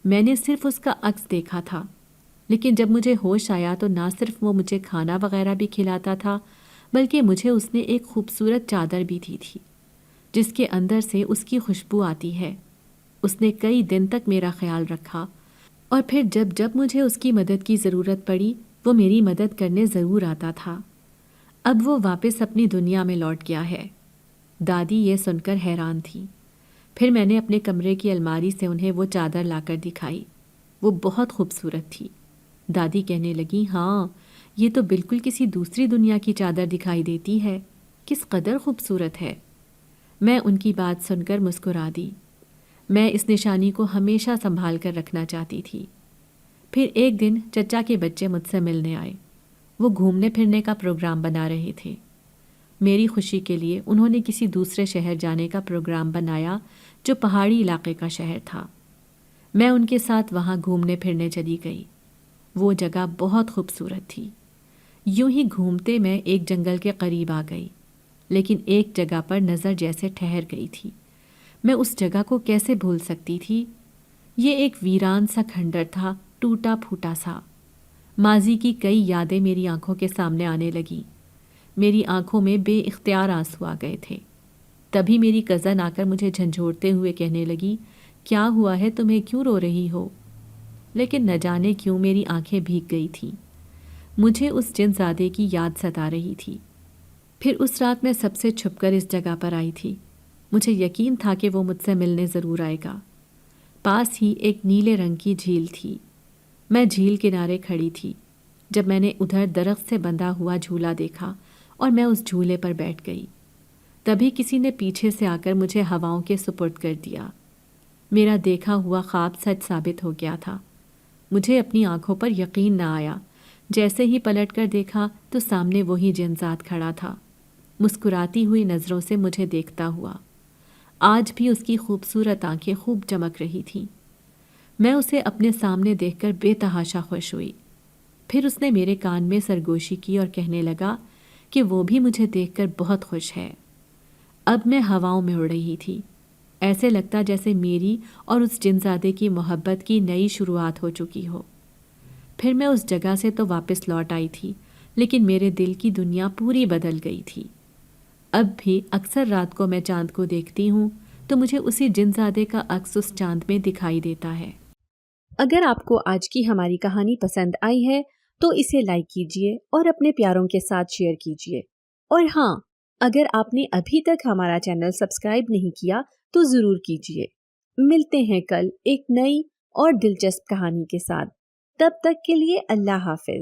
میں نے صرف اس کا عکس دیکھا تھا، لیکن جب مجھے ہوش آیا تو نہ صرف وہ مجھے کھانا وغیرہ بھی کھلاتا تھا، بلکہ مجھے اس نے ایک خوبصورت چادر بھی دی تھی جس کے اندر سے اس کی خوشبو آتی ہے۔ اس نے کئی دن تک میرا خیال رکھا، اور پھر جب جب مجھے اس کی مدد کی ضرورت پڑی وہ میری مدد کرنے ضرور آتا تھا۔ اب وہ واپس اپنی دنیا میں لوٹ گیا ہے۔ دادی یہ سن کر حیران تھی۔ پھر میں نے اپنے کمرے کی الماری سے انہیں وہ چادر لا کر دکھائی۔ وہ بہت خوبصورت تھی۔ دادی کہنے لگی، ہاں یہ تو بالکل کسی دوسری دنیا کی چادر دکھائی دیتی ہے، کس قدر خوبصورت ہے۔ میں ان کی بات سن کر مسکرا دی۔ میں اس نشانی کو ہمیشہ سنبھال کر رکھنا چاہتی تھی۔ پھر ایک دن چچا کے بچے مجھ سے ملنے آئے۔ وہ گھومنے پھرنے کا پروگرام بنا رہے تھے۔ میری خوشی کے لیے انہوں نے کسی دوسرے شہر جانے کا پروگرام بنایا جو پہاڑی علاقے کا شہر تھا۔ میں ان کے ساتھ وہاں گھومنے پھرنے چلی گئی۔ وہ جگہ بہت خوبصورت تھی۔ یوں ہی گھومتے میں ایک جنگل کے قریب آ گئی، لیکن ایک جگہ پر نظر جیسے ٹھہر گئی تھی۔ میں اس جگہ کو کیسے بھول سکتی تھی؟ یہ ایک ویران سا کھنڈر تھا، ٹوٹا پھوٹا سا۔ ماضی کی کئی یادیں میری آنکھوں کے سامنے آنے لگیں۔ میری آنکھوں میں بے اختیار آنسو آ گئے تھے۔ تبھی میری کزن آ کر مجھے جھنجھوڑتے ہوئے کہنے لگی، کیا ہوا ہے تمہیں، کیوں رو رہی ہو؟ لیکن نہ جانے کیوں میری آنکھیں بھیگ گئی تھیں۔ مجھے اس جن زادے کی یاد ستا رہی تھی۔ پھر اس رات میں سب سے چھپ کر اس جگہ پر آئی تھی۔ مجھے یقین تھا کہ وہ مجھ سے ملنے ضرور آئے گا۔ پاس ہی ایک نیلے رنگ کی جھیل تھی۔ میں جھیل کنارے کھڑی تھی جب میں نے ادھر درخت سے بندھا ہوا جھولا دیکھا اور میں اس جھولے پر بیٹھ گئی۔ تبھی کسی نے پیچھے سے آ کر مجھے ہواؤں کے سپرد کر دیا۔ میرا دیکھا ہوا خواب سچ ثابت ہو گیا تھا۔ مجھے اپنی آنکھوں پر یقین نہ آیا۔ جیسے ہی پلٹ کر دیکھا تو سامنے وہی جن ذات کھڑا تھا، مسکراتی ہوئی نظروں سے مجھے دیکھتا ہوا۔ آج بھی اس کی خوبصورت آنکھیں خوب چمک رہی تھیں۔ میں اسے اپنے سامنے دیکھ کر بے تحاشا خوش ہوئی۔ پھر اس نے میرے کان میں سرگوشی کی اور کہنے لگا کہ وہ بھی مجھے دیکھ کر بہت خوش ہے۔ اب میں ہواؤں میں اڑ رہی تھی۔ ایسے لگتا جیسے میری اور اس جنزادے کی محبت کی نئی شروعات ہو چکی ہو۔ پھر میں اس جگہ سے تو واپس لوٹ آئی تھی، لیکن میرے دل کی دنیا پوری بدل گئی تھی۔ اب بھی اکثر رات کو میں چاند کو دیکھتی ہوں تو مجھے اسی جنزادے کا عکس اس چاند میں دکھائی دیتا ہے۔ اگر آپ کو آج کی ہماری کہانی پسند آئی ہے تو اسے لائک کیجیے اور اپنے پیاروں کے ساتھ شیئر کیجیے، اور ہاں، اگر آپ نے ابھی تک ہمارا چینل سبسکرائب نہیں کیا تو ضرور کیجیے۔ ملتے ہیں کل ایک نئی اور دلچسپ کہانی کے ساتھ۔ تب تک کے لیے اللہ حافظ۔